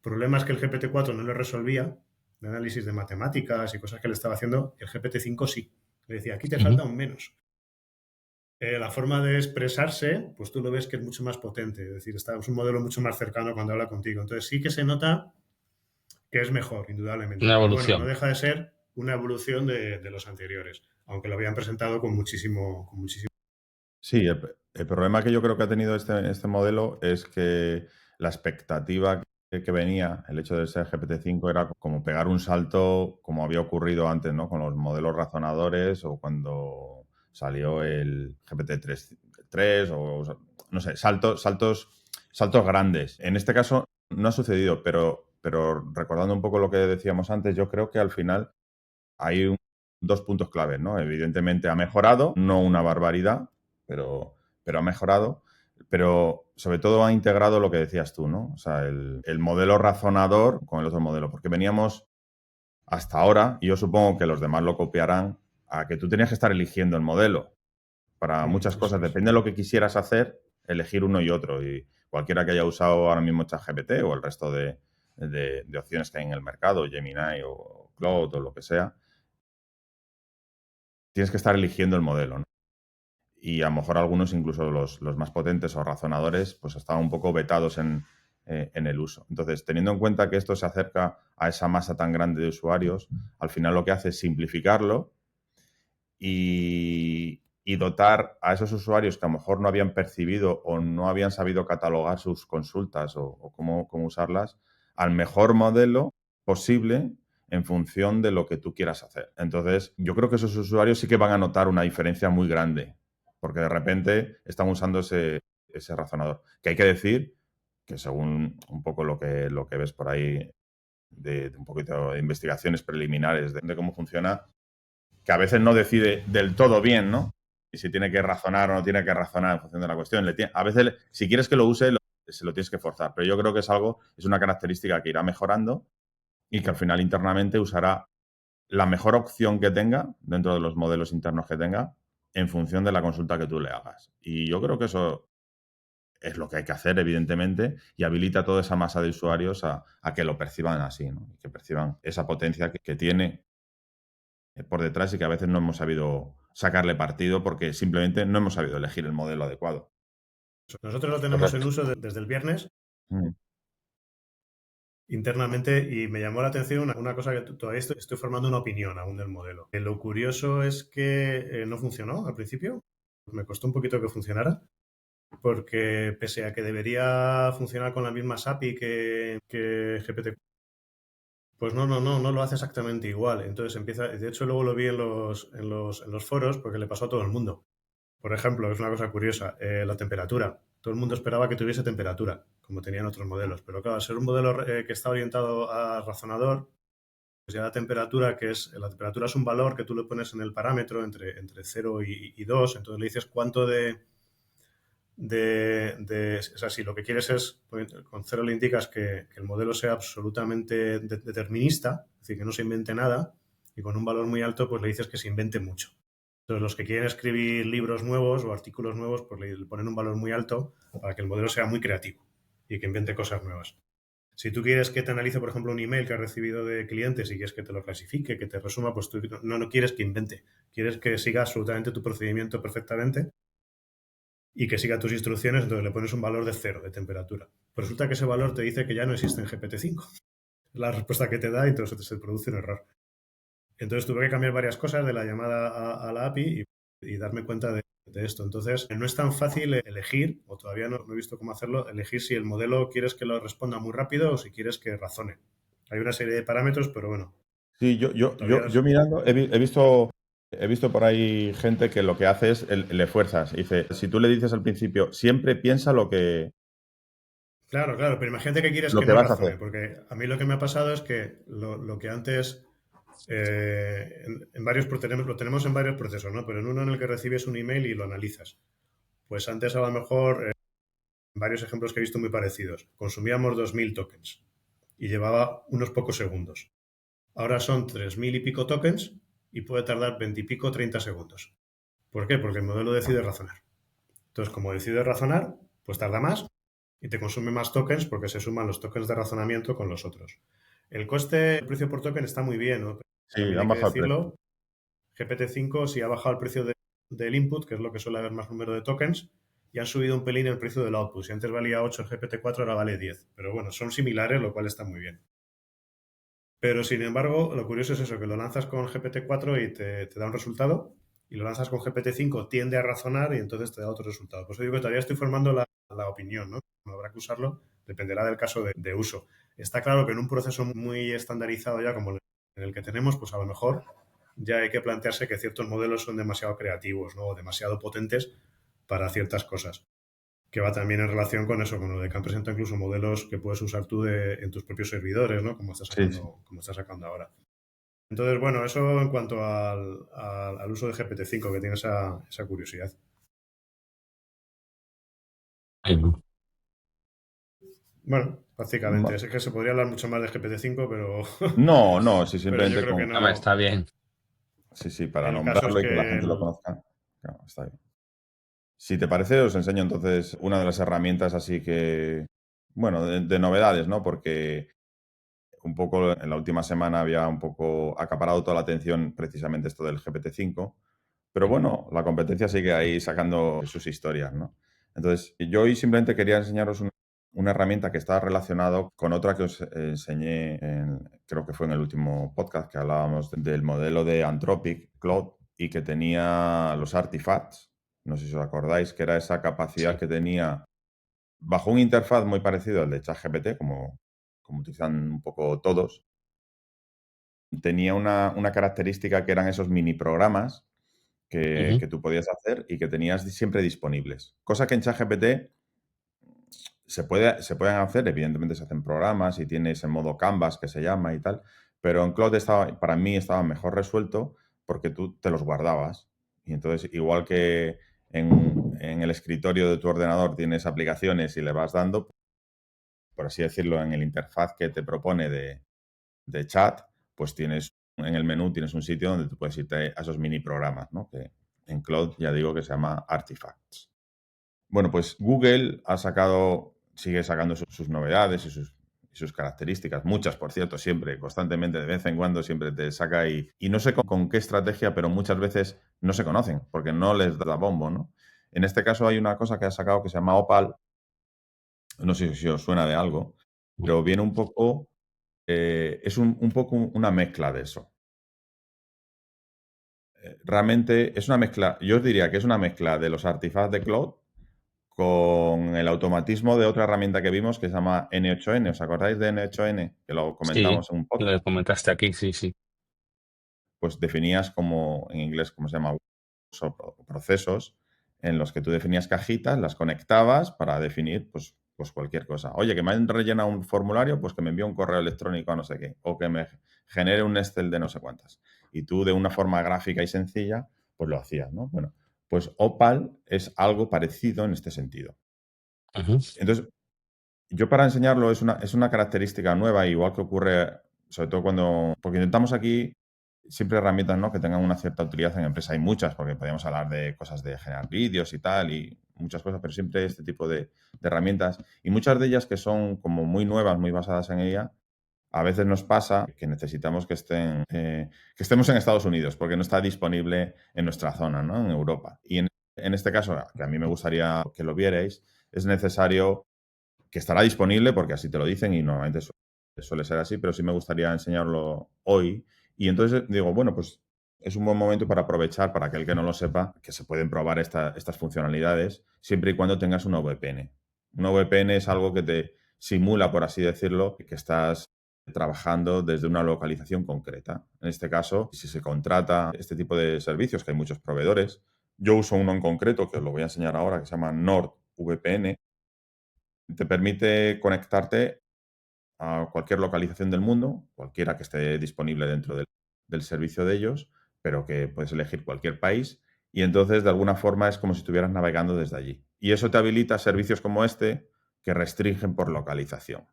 problema es que el GPT-4 no le resolvía de análisis de matemáticas y cosas que le estaba haciendo, el GPT-5 sí. Le decía, aquí te falta un menos. La forma de expresarse, pues tú lo ves que es mucho más potente, es decir, es un modelo mucho más cercano cuando habla contigo. Entonces sí que se nota que es mejor, indudablemente. Una Pero bueno, no evolución. deja de ser una evolución de los anteriores, aunque lo habían presentado con muchísimo. Sí, el problema que yo creo que ha tenido este modelo es que la expectativa que venía, el hecho de ser GPT-5 era como pegar un salto como había ocurrido antes, ¿no? Con los modelos razonadores o cuando salió el GPT-3 o no sé, saltos grandes. En este caso no ha sucedido, pero recordando un poco lo que decíamos antes, yo creo que al final hay dos puntos claves, ¿no? Evidentemente ha mejorado, no una barbaridad, pero ha mejorado, pero sobre todo ha integrado lo que decías tú, ¿no? O sea, el modelo razonador con el otro modelo, porque veníamos hasta ahora, y yo supongo que los demás lo copiarán, a que tú tenías que estar eligiendo el modelo para muchas Eso cosas, es. depende de lo que quisieras hacer, elegir uno y otro, y cualquiera que haya usado ahora mismo ChatGPT o el resto de opciones que hay en el mercado, Gemini o Claude o lo que sea, tienes que estar eligiendo el modelo, ¿no? Y a lo mejor algunos, incluso los más potentes o razonadores, pues estaban un poco vetados en el uso. Entonces, teniendo en cuenta que esto se acerca a esa masa tan grande de usuarios, al final lo que hace es simplificarlo y dotar a esos usuarios que a lo mejor no habían percibido o no habían sabido catalogar sus consultas o cómo usarlas, al mejor modelo posible en función de lo que tú quieras hacer. Entonces, yo creo que esos usuarios sí que van a notar una diferencia muy grande, porque de repente están usando ese razonador. Que hay que decir que según un poco lo que ves por ahí de un poquito de investigaciones preliminares de cómo funciona, que a veces no decide del todo bien, ¿no? Y si tiene que razonar o no tiene que razonar en función de la cuestión. A veces, si quieres que lo use, se lo tienes que forzar. Pero yo creo que es una característica que irá mejorando y que al final internamente usará la mejor opción que tenga dentro de los modelos internos que tenga en función de la consulta que tú le hagas. Y yo creo que eso es lo que hay que hacer, evidentemente, y habilita toda esa masa de usuarios a que lo perciban así, ¿no? Que perciban esa potencia que tiene por detrás y que a veces no hemos sabido sacarle partido porque simplemente no hemos sabido elegir el modelo adecuado. Nosotros lo tenemos en Correcto. uso desde el viernes Mm. internamente y me llamó la atención una cosa que todavía estoy formando una opinión aún del modelo. Lo curioso es que no funcionó al principio. Me costó un poquito que funcionara porque pese a que debería funcionar con la misma API que GPT, pues no lo hace exactamente igual. Entonces empieza, de hecho luego lo vi en los foros porque le pasó a todo el mundo. Por ejemplo, es una cosa curiosa, la temperatura. Todo el mundo esperaba que tuviese temperatura, como tenían otros modelos. Pero claro, al ser un modelo que está orientado a razonador, pues ya la temperatura es un valor que tú le pones en el parámetro entre 0 y 2. Entonces le dices cuánto o sea, si lo que quieres es, con 0 le indicas que el modelo sea absolutamente determinista, es decir, que no se invente nada, y con un valor muy alto, pues le dices que se invente mucho. Entonces, los que quieren escribir libros nuevos o artículos nuevos, pues le ponen un valor muy alto para que el modelo sea muy creativo y que invente cosas nuevas. Si tú quieres que te analice, por ejemplo, un email que has recibido de clientes y quieres que te lo clasifique, que te resuma, pues tú no quieres que invente, quieres que siga absolutamente tu procedimiento perfectamente y que siga tus instrucciones, entonces le pones un valor de 0 de temperatura. Pues resulta que ese valor te dice que ya no existe en GPT-5. Es la respuesta que te da y entonces se produce un error. Entonces tuve que cambiar varias cosas de la llamada a la API y darme cuenta de esto. Entonces no es tan fácil elegir, o todavía no he visto cómo hacerlo, elegir si el modelo quieres que lo responda muy rápido o si quieres que razone. Hay una serie de parámetros, pero bueno, Sí, yo, yo, todavía yo, yo mirando, he visto por ahí gente que lo que hace es le fuerzas. Dice, si tú le dices al principio, siempre piensa Claro, claro, pero imagínate que quieres lo que que no vas a hacer. razone, porque a mí lo que me ha pasado es que lo que antes, lo tenemos en varios procesos, ¿no? Pero en uno en el que recibes un email y lo analizas. Pues antes a lo mejor, varios ejemplos que he visto muy parecidos, consumíamos 2000 tokens y llevaba unos pocos segundos. Ahora son 3000 y pico tokens y puede tardar 20 y pico, 30 segundos. ¿Por qué? Porque el modelo decide razonar. Entonces, como decide razonar, pues tarda más y te consume más tokens porque se suman los tokens de razonamiento con los otros. El precio por token está muy bien, ¿no? Sí, También hay han que bajado el precio. decirlo, GPT-5 sí ha bajado el precio del input, que es lo que suele haber más número de tokens, y han subido un pelín el precio del output. Si antes valía 8 el GPT-4, ahora vale 10. Pero bueno, son similares, lo cual está muy bien. Pero sin embargo, lo curioso es eso, que lo lanzas con GPT-4 y te da un resultado, y lo lanzas con GPT-5, tiende a razonar y entonces te da otro resultado. Por eso digo que todavía estoy formando la opinión, ¿no? No habrá que usarlo, dependerá del caso de uso. Está claro que en un proceso muy estandarizado ya como en el que tenemos, pues a lo mejor ya hay que plantearse que ciertos modelos son demasiado creativos, ¿no? O demasiado potentes para ciertas cosas. Que va también en relación con eso, con lo de que han presentado incluso modelos que puedes usar tú en tus propios servidores, ¿no? Como Sí, sí. estás sacando ahora. Entonces, bueno, eso en cuanto al uso de GPT-5, que tiene esa curiosidad. Bueno, básicamente, es que se podría hablar mucho más de GPT-5, pero, No, no, sí, pero yo simplemente creo que Hombre, no. está bien. Sí, para El caso es nombrarlo y que la que gente lo conozca. Claro, está bien. Si te parece, os enseño entonces una de las herramientas así que, bueno, de novedades, ¿no? Porque un poco en la última semana había un poco acaparado toda la atención precisamente esto del GPT-5, pero bueno, la competencia sigue ahí sacando sus historias, ¿no? Entonces, yo hoy simplemente quería enseñaros una herramienta que está relacionada con otra que os enseñé, creo que fue en el último podcast que hablábamos del modelo de Anthropic, Claude, y que tenía los artifacts. No sé si os acordáis, que era esa capacidad Sí. que tenía bajo un interfaz muy parecido al de ChatGPT, como utilizan un poco todos. Tenía una característica que eran esos mini programas que tú podías hacer y que tenías siempre disponibles. Cosa que en ChatGPT se pueden hacer, evidentemente se hacen programas y tienes en modo Canvas que se llama y tal, pero en Claude para mí estaba mejor resuelto porque tú te los guardabas. Y entonces, igual que en el escritorio de tu ordenador tienes aplicaciones y le vas dando, por así decirlo, en el interfaz que te propone de chat, pues en el menú tienes un sitio donde tú puedes irte a esos mini programas, ¿no? Que en Cloud ya digo que se llama Artifacts. Bueno, pues Google sigue sacando sus novedades y sus características, muchas, por cierto, siempre, constantemente, de vez en cuando, siempre te saca y no sé con qué estrategia, pero muchas veces no se conocen, porque no les da bombo, ¿no? En este caso hay una cosa que ha sacado que se llama Opal, no sé si os suena de algo, pero viene un poco, es un poco una mezcla de eso. Realmente es una mezcla, yo os diría que es una mezcla de los artifacts de Cloud con el automatismo de otra herramienta que vimos que se llama N8N. ¿Os acordáis de N8N? Que lo Sí, comentamos en un podcast. lo comentaste aquí, sí. Pues definías como, en inglés, como se llama, o procesos en los que tú definías cajitas, las conectabas para definir pues cualquier cosa. Oye, que me han rellenado un formulario, pues que me envíe un correo electrónico a no sé qué, o que me genere un Excel de no sé cuántas. Y tú de una forma gráfica y sencilla, pues lo hacías, ¿no? Bueno, pues Opal es algo parecido en este sentido. Ujú. Entonces, yo para enseñarlo es una característica nueva, igual que ocurre, sobre todo porque intentamos aquí siempre herramientas, ¿no? Que tengan una cierta utilidad en empresa. Hay muchas, porque podríamos hablar de cosas de generar vídeos y tal, y muchas cosas, pero siempre este tipo de herramientas. Y muchas de ellas que son como muy nuevas, muy basadas en ella, a veces nos pasa que necesitamos que estemos en Estados Unidos, porque no está disponible en nuestra zona, ¿no? En Europa. Y en este caso, que a mí me gustaría que lo vierais, es necesario que estará disponible porque así te lo dicen y normalmente suele ser así, pero sí me gustaría enseñarlo hoy. Y entonces digo, bueno, pues es un buen momento para aprovechar, para aquel que no lo sepa, que se pueden probar estas funcionalidades siempre y cuando tengas una VPN. Una VPN es algo que te simula, por así decirlo, que estás trabajando desde una localización concreta. En este caso, si se contrata este tipo de servicios, que hay muchos proveedores, yo uso uno en concreto, que os lo voy a enseñar ahora, que se llama NordVPN. Te permite conectarte a cualquier localización del mundo, cualquiera que esté disponible dentro del servicio de ellos, pero que puedes elegir cualquier país y entonces de alguna forma es como si estuvieras navegando desde allí. Y eso te habilita servicios como este que restringen por localización.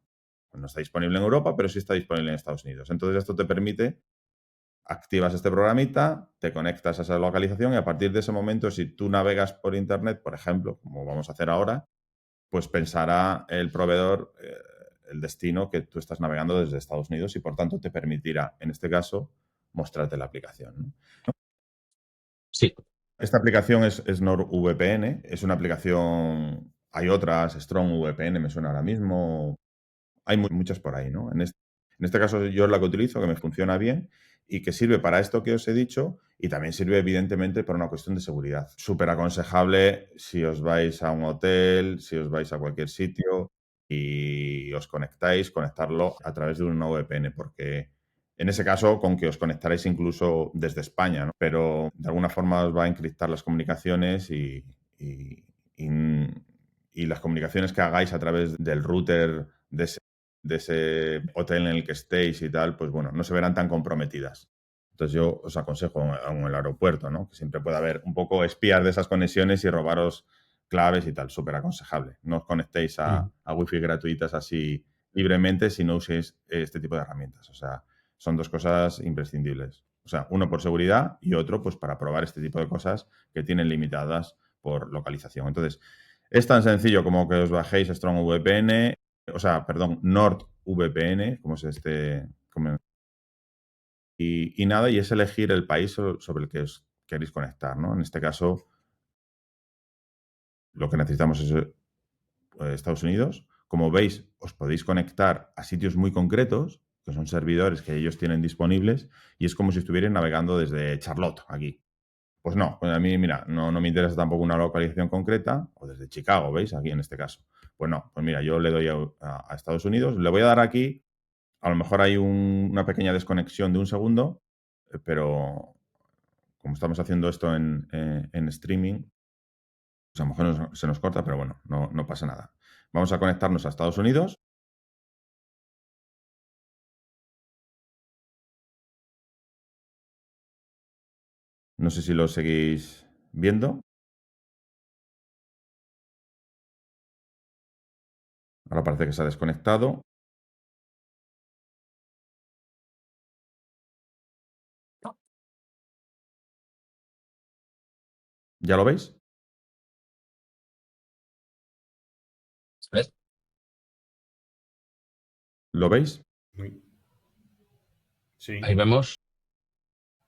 No está disponible en Europa, pero sí está disponible en Estados Unidos. Entonces esto te permite, activas este programita, te conectas a esa localización y a partir de ese momento, si tú navegas por Internet, por ejemplo, como vamos a hacer ahora, pues pensará el proveedor el destino que tú estás navegando desde Estados Unidos y por tanto te permitirá, en este caso, mostrarte la aplicación, ¿no? Sí. Esta aplicación es NordVPN, es una aplicación, hay otras, StrongVPN me suena ahora mismo, hay muchas por ahí, ¿no? En este caso yo es la que utilizo, que me funciona bien y que sirve para esto que os he dicho y también sirve evidentemente para una cuestión de seguridad. Súper aconsejable si os vais a un hotel, si os vais a cualquier sitio y os conectáis, conectarlo a través de una VPN, porque en ese caso con que os conectaréis incluso desde España, ¿no? Pero de alguna forma os va a encriptar las comunicaciones y- y las comunicaciones que hagáis a través del router de ese hotel en el que estéis y tal, pues bueno, no se verán tan comprometidas. Entonces yo os aconsejo en el aeropuerto, ¿no? Que siempre pueda haber un poco espías de esas conexiones y robaros claves y tal, súper aconsejable. No os conectéis a wifi gratuitas así libremente si no uséis este tipo de herramientas. O sea, son dos cosas imprescindibles. O sea, uno por seguridad y otro pues para probar este tipo de cosas que tienen limitadas por localización. Entonces, es tan sencillo como que os bajéis StrongVPN, o sea, perdón, NordVPN, como es y nada, y es elegir el país sobre el que os queréis conectar, ¿no? En este caso, lo que necesitamos es Estados Unidos. Como veis, os podéis conectar a sitios muy concretos, que son servidores que ellos tienen disponibles, y es como si estuvierais navegando desde Charlotte, aquí. Pues no, pues a mí, mira, no me interesa tampoco una localización concreta, o desde Chicago, ¿veis? Aquí en este caso. Pues no, pues mira, yo le doy a Estados Unidos, le voy a dar aquí, a lo mejor hay una pequeña desconexión de un segundo, pero como estamos haciendo esto en streaming, pues a lo mejor se nos corta, pero bueno, no pasa nada. Vamos a conectarnos a Estados Unidos. No sé si lo seguís viendo. Ahora parece que se ha desconectado. ¿Ya lo veis? ¿Ves? ¿Lo veis? Uy. Sí, Ahí vemos.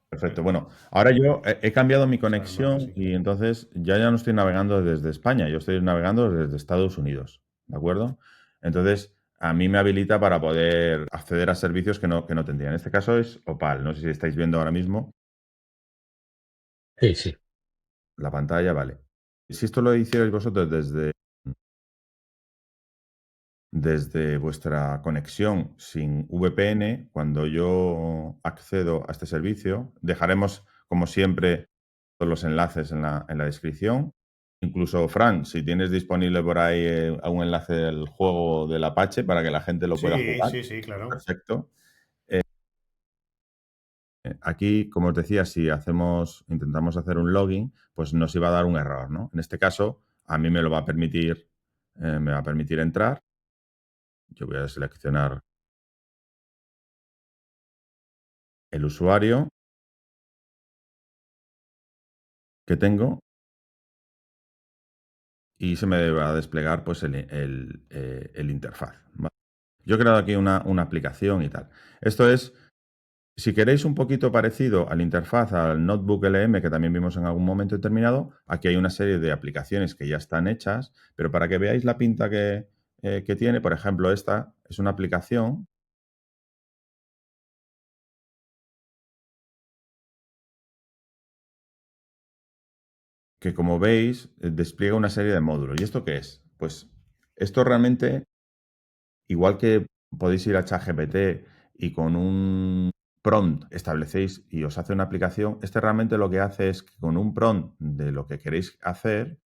Perfecto. Bueno, ahora yo he cambiado mi o sea, el mapa conexión sí. y entonces ya no estoy navegando desde España, yo estoy navegando desde Estados Unidos, ¿de acuerdo? Entonces, a mí me habilita para poder acceder a servicios que no tendría. En este caso es Opal, no sé si estáis viendo ahora mismo Sí, sí. la pantalla, vale. Si esto lo hicierais vosotros desde vuestra conexión sin VPN, cuando yo accedo a este servicio, dejaremos, como siempre, todos los enlaces en la descripción. Incluso, Fran, si tienes disponible por ahí un enlace del juego del Apache para que la gente lo pueda Sí, jugar, sí, sí, claro. perfecto. Aquí, como os decía, si intentamos hacer un login, pues nos iba a dar un error, ¿no? En este caso, a mí me va a permitir entrar. Yo voy a seleccionar el usuario que tengo y se me va a desplegar pues el interfaz, ¿vale? Yo he creado aquí una aplicación y tal. Esto es, si queréis un poquito parecido al interfaz, al Notebook LM que también vimos en algún momento determinado, aquí hay una serie de aplicaciones que ya están hechas, pero para que veáis la pinta que tiene, por ejemplo, esta es una aplicación que, como veis, despliega una serie de módulos. ¿Y esto qué es? Pues esto realmente, igual que podéis ir a ChatGPT y con un prompt establecéis y os hace una aplicación, este realmente lo que hace es que con un prompt de lo que queréis hacer,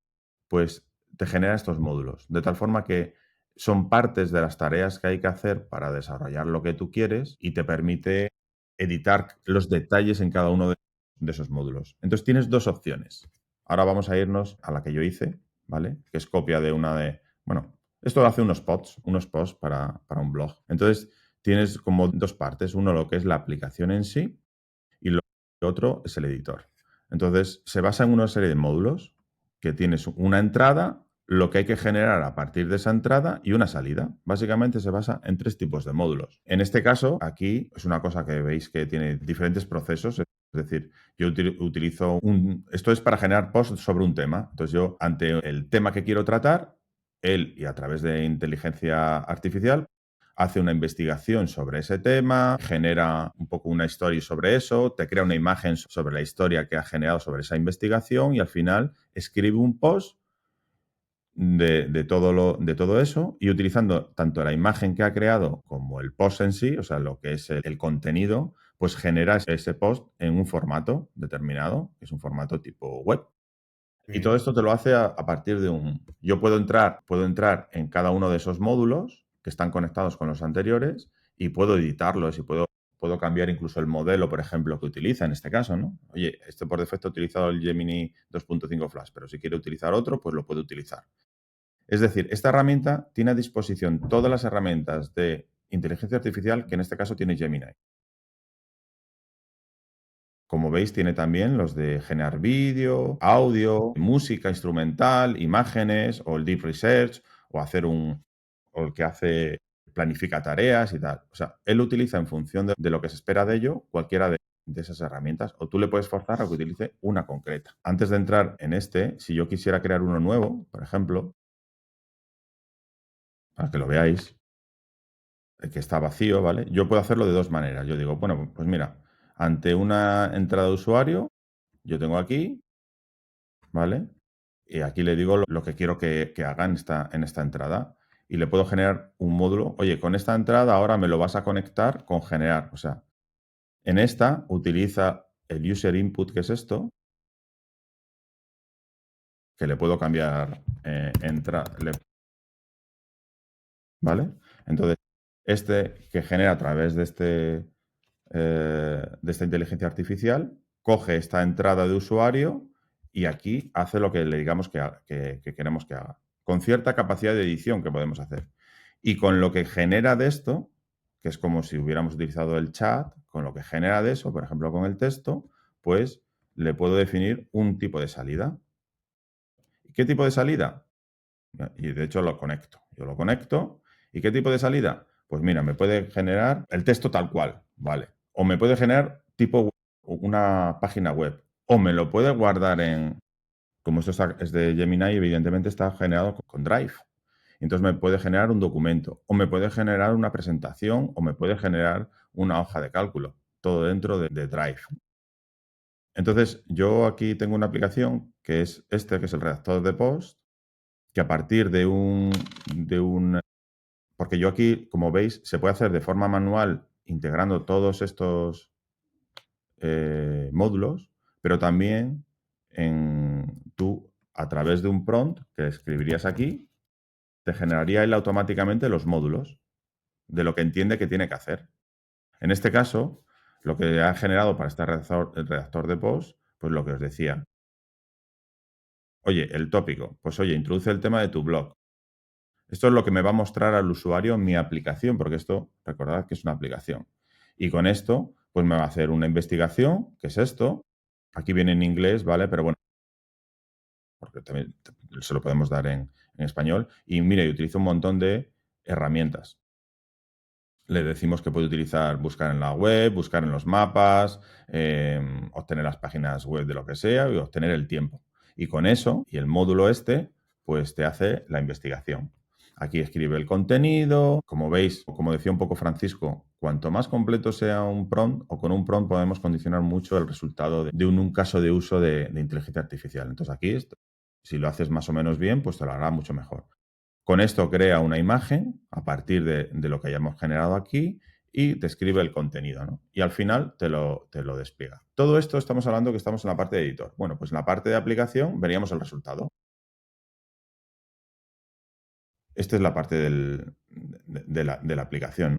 pues te genera estos módulos. De tal forma que son partes de las tareas que hay que hacer para desarrollar lo que tú quieres y te permite editar los detalles en cada uno de esos módulos. Entonces tienes dos opciones. Ahora vamos a irnos a la que yo hice, ¿vale? Que es copia de bueno, esto hace unos posts para un blog. Entonces tienes como dos partes. Uno, lo que es la aplicación en sí, y lo otro es el editor. Entonces, se basa en una serie de módulos que tienes una entrada, lo que hay que generar a partir de esa entrada y una salida. Básicamente se basa en tres tipos de módulos. En este caso, aquí es una cosa que veis que tiene diferentes procesos. Es Es decir, yo utilizo esto es para generar posts sobre un tema. Entonces yo, ante el tema que quiero tratar, él, y a través de inteligencia artificial, hace una investigación sobre ese tema, genera un poco una story sobre eso, te crea una imagen sobre la historia que ha generado sobre esa investigación y al final escribe un post de todo eso y utilizando tanto la imagen que ha creado como el post en sí, o sea, lo que es el contenido, pues genera ese post en un formato determinado, que es un formato tipo web. Y todo esto te lo hace a partir de Yo puedo entrar en cada uno de esos módulos que están conectados con los anteriores y puedo editarlos y puedo cambiar incluso el modelo, por ejemplo, que utiliza en este caso, ¿no? Oye, este por defecto ha utilizado el Gemini 2.5 Flash, pero si quiere utilizar otro, pues lo puede utilizar. Es decir, esta herramienta tiene a disposición todas las herramientas de inteligencia artificial que en este caso tiene Gemini. Como veis, tiene también los de generar vídeo, audio, música instrumental, imágenes, o el deep research, o o el que planifica tareas y tal. O sea, él utiliza en función de lo que se espera de ello cualquiera de esas herramientas, o tú le puedes forzar a que utilice una concreta. Antes de entrar en si yo quisiera crear uno nuevo, por ejemplo, para que lo veáis, que está vacío, ¿vale? Yo puedo hacerlo de dos maneras. Yo digo, bueno, pues mira, ante una entrada de usuario, yo tengo aquí, ¿vale? Y aquí le digo lo que quiero que haga en esta entrada. Y le puedo generar un módulo. Oye, con esta entrada ahora me lo vas a conectar con generar. O sea, en esta utiliza el user input, que es esto, que le puedo cambiar ¿vale? Entonces, que genera a través de esta inteligencia artificial, coge esta entrada de usuario y aquí hace lo que le digamos que queremos que haga, con cierta capacidad de edición que podemos hacer. Y con lo que genera de esto, que es como si hubiéramos utilizado el chat, con lo que genera de eso, por ejemplo, con el texto, pues le puedo definir un tipo de salida. ¿Qué tipo de salida? Y de hecho lo conecto. Yo lo conecto. ¿Y qué tipo de salida? Pues mira, me puede generar el texto tal cual, ¿vale? O me puede generar tipo una página web. O me lo puede guardar como esto es de Gemini, evidentemente está generado con Drive. Entonces me puede generar un documento, o me puede generar una presentación, o me puede generar una hoja de cálculo, todo dentro de Drive. Entonces yo aquí tengo una aplicación que es que es el redactor de post, que a partir de porque yo aquí, como veis, se puede hacer de forma manual integrando todos estos módulos, pero también tú, a través de un prompt que escribirías aquí, te generaría él automáticamente los módulos de lo que entiende que tiene que hacer. En este caso, lo que ha generado para este el redactor de post, pues lo que os decía. Oye, el tópico. Pues oye, introduce el tema de tu blog. Esto es lo que me va a mostrar al usuario en mi aplicación, porque esto, recordad que es una aplicación. Y con esto, pues me va a hacer una investigación, que es esto. Aquí viene en inglés, ¿vale? Pero bueno, porque también se lo podemos dar en español. Y mire, yo utilizo un montón de herramientas. Le decimos que puede utilizar, buscar en la web, buscar en los mapas, obtener las páginas web de lo que sea y obtener el tiempo. Y con eso, y el módulo pues te hace la investigación. Aquí escribe el contenido. Como veis, como decía un poco Francisco, cuanto más completo sea un prompt, o con un prompt podemos condicionar mucho el resultado de un caso de uso de inteligencia artificial. Entonces aquí, si lo haces más o menos bien, pues te lo hará mucho mejor. Con esto crea una imagen a partir de lo que hayamos generado aquí y te escribe el contenido, ¿no? Y al final te lo despliega. Todo esto estamos hablando que estamos en la parte de editor. Bueno, pues en la parte de aplicación veríamos el resultado. Esta es la parte de la aplicación.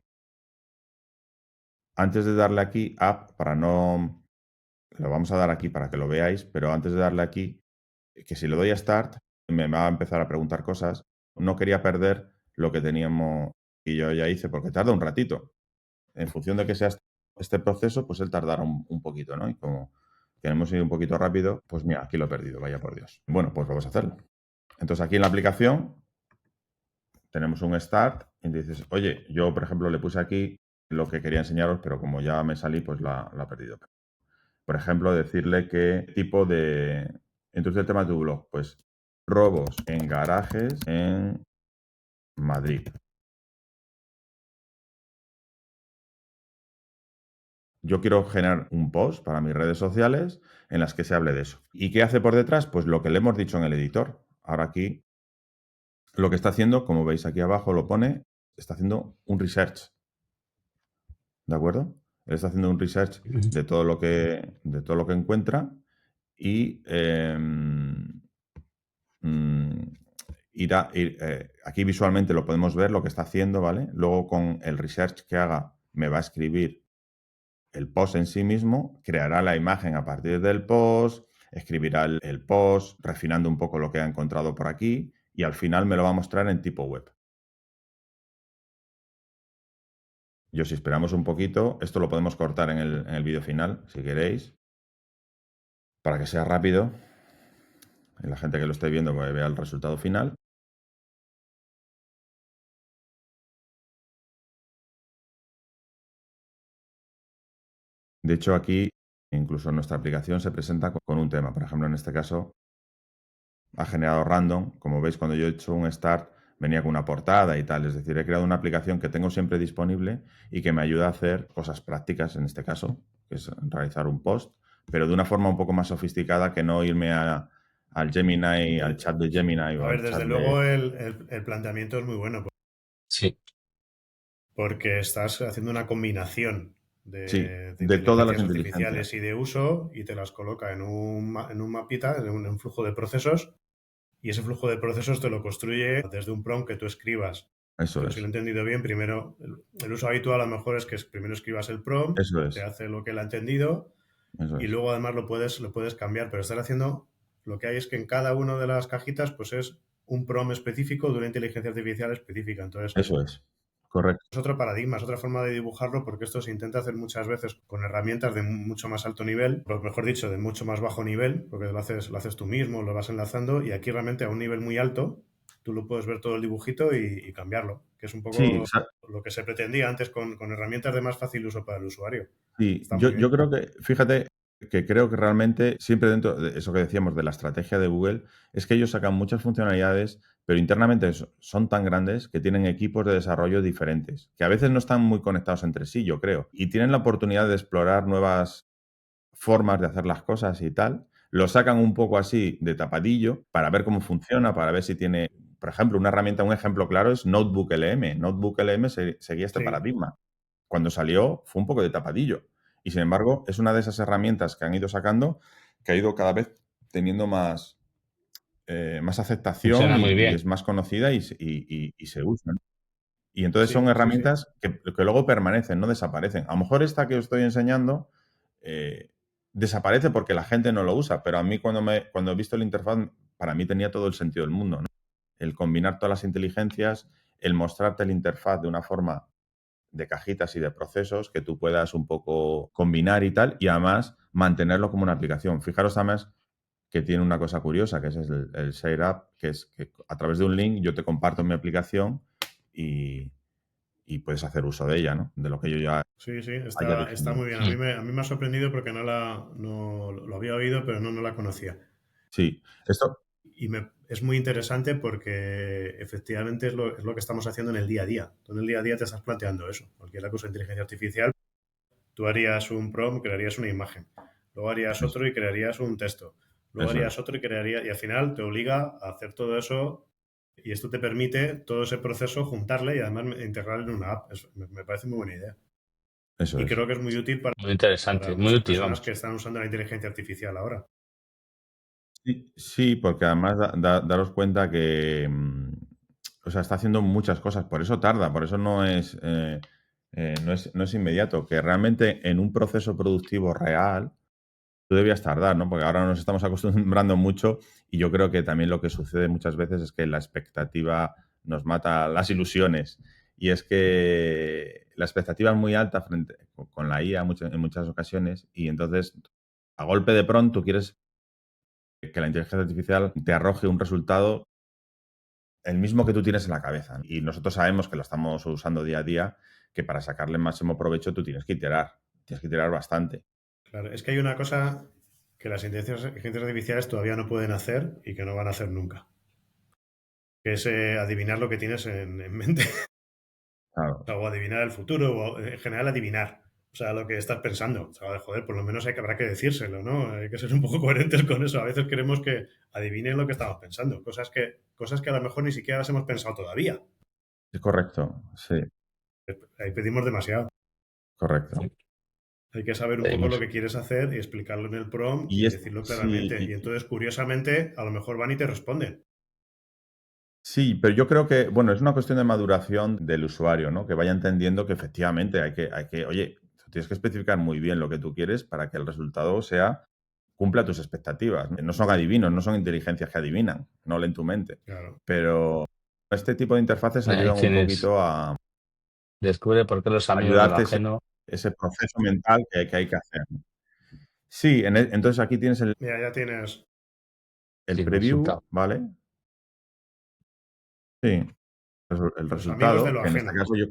Antes de darle aquí App, lo vamos a dar aquí para que lo veáis, pero antes de darle aquí, que si le doy a Start, me va a empezar a preguntar cosas. No quería perder lo que teníamos y yo ya hice, porque tarda un ratito. En función de que sea este proceso, pues él tardará un poquito, ¿no? Y como queremos ir un poquito rápido, pues mira, aquí lo he perdido, vaya por Dios. Bueno, pues vamos a hacerlo. Entonces aquí en la aplicación tenemos un Start y dices, oye, yo por ejemplo le puse aquí lo que quería enseñaros, pero como ya me salí, pues la he perdido. Por ejemplo, decirle qué tipo de... Introduce el tema de tu blog. Pues robos en garajes en Madrid. Yo quiero generar un post para mis redes sociales en las que se hable de eso. ¿Y qué hace por detrás? Pues lo que le hemos dicho en el editor. Ahora aquí lo que está haciendo, como veis aquí abajo lo pone, está haciendo un research. ¿De acuerdo? Él está haciendo un research de todo lo que encuentra y aquí visualmente lo podemos ver lo que está haciendo, ¿vale? Luego con el research que haga me va a escribir el post en sí mismo, creará la imagen a partir del post, escribirá el post, refinando un poco lo que ha encontrado por aquí y al final me lo va a mostrar en tipo web. Yo, si esperamos un poquito, esto lo podemos cortar en el vídeo final, si queréis, para que sea rápido y la gente que lo esté viendo pues, vea el resultado final. De hecho, aquí incluso nuestra aplicación se presenta con un tema. Por ejemplo, en este caso, ha generado random. Como veis, cuando yo he hecho un start, venía con una portada y tal. Es decir, he creado una aplicación que tengo siempre disponible y que me ayuda a hacer cosas prácticas, en este caso, que es realizar un post, pero de una forma un poco más sofisticada que no irme al Gemini, al chat de Gemini o A ver, al desde chat luego de... el planteamiento es muy bueno Sí. porque estás haciendo una combinación Sí, de de todas las inteligencias inteligencias. artificiales y de uso y te las coloca en en un mapita, en un flujo de procesos y ese flujo de procesos te lo construye desde un prompt que tú escribas. Eso Yo, si lo he es, entendido bien, primero, el uso habitual a lo mejor es que primero escribas el prompt, eso te es, hace lo que él ha entendido eso y es. luego además lo puedes cambiar, pero estar haciendo, lo que hay es que en cada una de las cajitas pues es un prompt específico de una inteligencia artificial específica. Entonces, Eso es, correcto. es otro paradigma, es otra forma de dibujarlo porque esto se intenta hacer muchas veces con herramientas de mucho más alto nivel, o mejor dicho, de mucho más bajo nivel, porque lo haces tú mismo, lo vas enlazando y aquí realmente a un nivel muy alto tú lo puedes ver todo el dibujito y cambiarlo, que es un Sí, poco lo que se pretendía antes con herramientas de más fácil uso para el usuario. sí, Está muy yo bien. creo que, fíjate, que creo que realmente siempre dentro de eso que decíamos de la estrategia de Google, es que ellos sacan muchas funcionalidades, pero internamente son tan grandes que tienen equipos de desarrollo diferentes, que a veces no están muy conectados entre sí, yo creo, y tienen la oportunidad de explorar nuevas formas de hacer las cosas y tal. Lo sacan un poco así de tapadillo para ver cómo funciona, para ver si tiene, por ejemplo, una herramienta, un ejemplo claro es Notebook LM. Notebook LM seguía este Sí, paradigma. Cuando salió fue un poco de tapadillo. Y sin embargo, es una de esas herramientas que han ido sacando que ha ido cada vez teniendo más aceptación Funciona muy y bien. es más conocida y se usa. Y entonces son sí, sí, sí. herramientas que luego permanecen, no desaparecen. A lo mejor esta que os estoy enseñando eh, desaparece porque la gente no lo usa, pero a mí cuando he visto la interfaz, para mí tenía todo el sentido del mundo, ¿no? El combinar todas las inteligencias, el mostrarte la interfaz de una forma de cajitas y de procesos que tú puedas un poco combinar y tal, y además mantenerlo como una aplicación. Fijaros además que tiene una cosa curiosa, que es el Share App, que es que a través de un link yo te comparto mi aplicación y, y puedes hacer uso de ella, ¿no? De lo que yo ya Sí, sí, haya está definido. muy bien. Mm. A mí me ha sorprendido porque no lo había oído, pero no la conocía. Sí, esto, Es muy interesante porque efectivamente es lo que estamos haciendo en el día a día. Tú en el día a día te estás planteando eso. Cualquiera que use inteligencia artificial, tú harías un prompt, crearías una imagen. Luego harías es- otro y crearías un texto. Luego eso harías es, otro y crearías... Y al final te obliga a hacer todo eso y esto te permite todo ese proceso juntarle y además integrarlo en una app. Me parece muy buena idea. eso Y es. creo que es muy útil Muy interesante, para muy muchas útil, personas que vamos. están usando la inteligencia artificial ahora. Sí, sí, porque además daros cuenta que, o sea, está haciendo muchas cosas, por eso tarda, por eso no es inmediato, que realmente en un proceso productivo real tú debías tardar, ¿no? Porque ahora nos estamos acostumbrando mucho y yo creo que también lo que sucede muchas veces es que la expectativa nos mata las ilusiones. Y es que la expectativa es muy alta con la IA en muchas ocasiones y entonces a golpe de pronto quieres que la inteligencia artificial te arroje un resultado el mismo que tú tienes en la cabeza. Y nosotros sabemos que lo estamos usando día a día, que para sacarle el máximo provecho tú tienes que iterar bastante. Claro, es que hay una cosa que las inteligencias artificiales todavía no pueden hacer y que no van a hacer nunca, que es adivinar lo que tienes en mente, Claro, o adivinar el futuro, o en general adivinar, o sea, lo que estás pensando. O sea, joder, por lo menos habrá que decírselo, ¿no? Hay que ser un poco coherentes con eso. A veces queremos que adivinen lo que estamos pensando, cosas que a lo mejor ni siquiera las hemos pensado todavía. es correcto, sí, Ahí pedimos demasiado. correcto. Sí. Hay que saber un poco Pedimos. lo que quieres hacer y explicarlo en el prompt Y y es, decirlo sí, claramente. Y entonces, curiosamente, a lo mejor van y te responden. sí, pero yo creo que, bueno, es una cuestión de maduración del usuario, ¿no? Que vaya entendiendo que efectivamente oye, tú tienes que especificar muy bien lo que tú quieres para que el resultado cumpla tus expectativas. No son adivinos, no son inteligencias que adivinan, no leen tu mente. Claro. Pero este tipo de interfaces Ahí ayudan un tienes. poquito a Descubre por qué los amigos de lo ayudarte ajeno. ese proceso mental que hay que hacer. Sí, entonces aquí tienes Mira, ya tienes. el Sí, preview, resultado. ¿vale? Sí, el Los amigos de resultado, lo que en este ajeno. caso yo,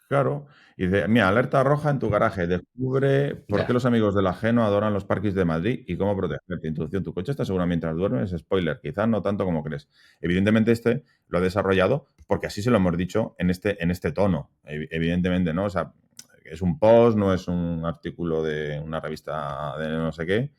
claro, y dice, mira, alerta roja en tu garaje, descubre por qué Ya. los amigos del ajeno adoran los parques de Madrid y cómo protegerte. Introducción, tu coche está seguro mientras duermes, spoiler, quizás no tanto como crees. Evidentemente este lo ha desarrollado porque así se lo hemos dicho en este tono, evidentemente, ¿no? O sea, es un post, no es un artículo de una revista de no sé qué,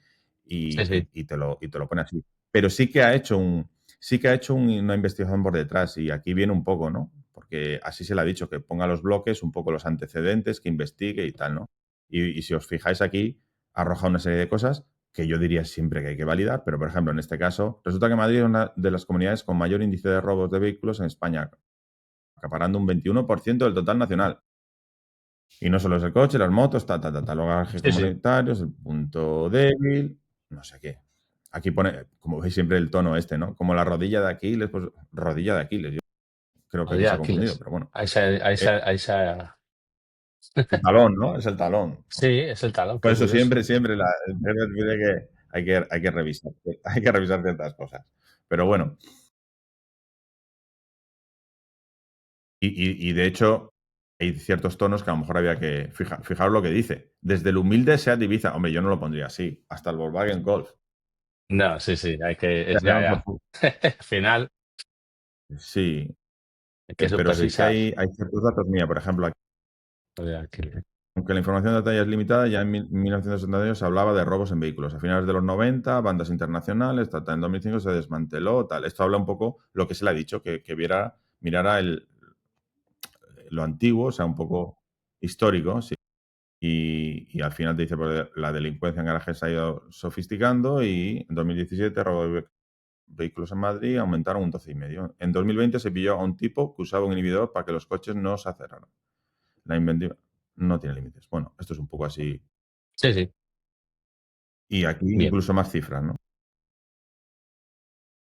Sí, sí. y te lo pone así. Pero sí que ha hecho una investigación por detrás y aquí viene un poco, ¿no? Porque así se le ha dicho, que ponga los bloques, un poco los antecedentes, que investigue y tal, ¿no? Y si os fijáis aquí, arroja una serie de cosas que yo diría siempre que hay que validar, pero por ejemplo, en este caso, resulta que Madrid es una de las comunidades con mayor índice de robos de vehículos en España, acaparando un 21% del total nacional. Y no solo es el coche, las motos, los garajes Sí, sí. comunitarios, el punto débil, no sé qué. Aquí pone, como veis siempre el tono este, ¿no? Como la rodilla de Aquiles, pues rodilla de Aquiles. Yo creo que aquí Oye, se ha confundido, Aquiles. pero bueno. Ahí se. El talón, ¿no? Es el talón. Sí, es el talón, Por qué eso curioso. siempre me pide que hay que revisar, hay que revisar ciertas cosas. Pero bueno, y de hecho, hay ciertos tonos que a lo mejor había que fijaros lo que dice. Desde el humilde Seat Ibiza, hombre, yo no lo pondría así, hasta el Volkswagen Golf. No, sí, sí, hay que. Ya, Ya, ya, ya. Al final, sí, hay que pero sí que supervisar. hay ciertos datos mía, por ejemplo, Oye, Aquiles. aunque la información de detalle es limitada, ya en 1972 se hablaba de robos en vehículos. A finales de los 90, bandas internacionales, en 2005 se desmanteló, tal. Esto habla un poco lo que se le ha dicho, que mirara lo antiguo, o sea, un poco histórico, sí. Y al final te dice, pues, la delincuencia en garajes se ha ido sofisticando y en 2017 robos de vehículos en Madrid aumentaron un 12,5. En 2020 se pilló a un tipo que usaba un inhibidor para que los coches no se aceleraran. La inventiva no tiene límites. Bueno, esto es un poco así. Sí, sí. Y aquí Bien. incluso más cifras, ¿no?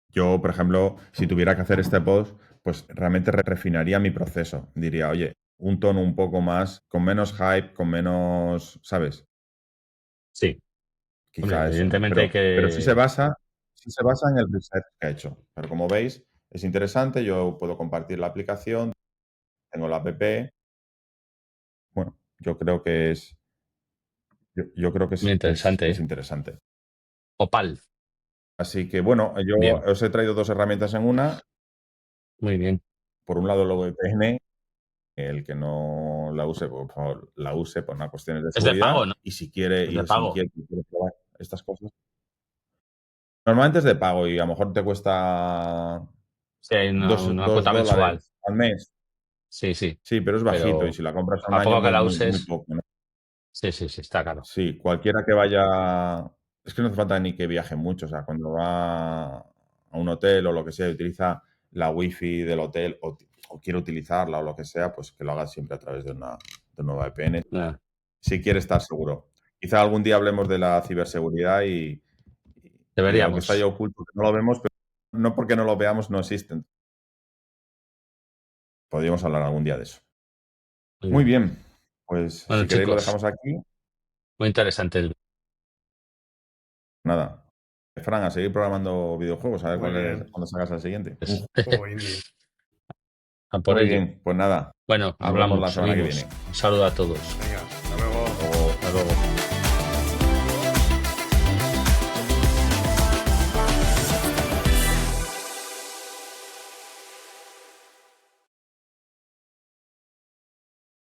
Yo, por ejemplo, si tuviera que hacer este post, pues realmente refinaría mi proceso. Diría, oye, un tono un poco más, con menos hype, con menos, ¿sabes? Sí. Hombre, Quizá eso, ¿no? evidentemente hay Pero que. sí se basa en el research que ha hecho. Pero como veis, es interesante. Yo puedo compartir la aplicación, tengo la app. Bueno, yo creo que Muy interesante, es ¿eh? interesante. Opal. Así que bueno, yo Bien. os he traído dos herramientas en una. Muy bien. Por un lado, el VPN, el que no la use, pues, por favor, la use por unas cuestiones de Es de pago, seguridad. ¿no? Y si quiere Es y de es pago. inquieto y quiere probar estas cosas, normalmente es de pago y a lo mejor te cuesta Sí, hay una dos cuota mensual. dólares al mes. Sí, sí. Sí, pero es bajito y Pero si la compras a un a año poco que la muy uses. poco, ¿no? Sí, sí, sí, está claro. Sí, cualquiera que vaya, es que no hace falta ni que viaje mucho, o sea, cuando va a un hotel o lo que sea y utiliza la wifi del hotel o quiere utilizarla o lo que sea, pues que lo haga siempre a través de una VPN, Ah, si quiere estar seguro. Quizá algún día hablemos de la ciberseguridad y aunque está ya deberíamos. oculto, que no lo vemos, pero no porque no lo veamos no existen. Podríamos hablar algún día de eso. Muy Muy bien. bien, pues Bueno, si queréis lo chicos, dejamos aquí. muy interesante Nada. Fran, a seguir programando videojuegos, a ver Muy bien. cuándo sacas el siguiente. Juego indie. A por Muy ello. bien, pues nada, Bueno, nos vemos la hablamos, semana que seguimos. viene. Un saludo a todos. Venga.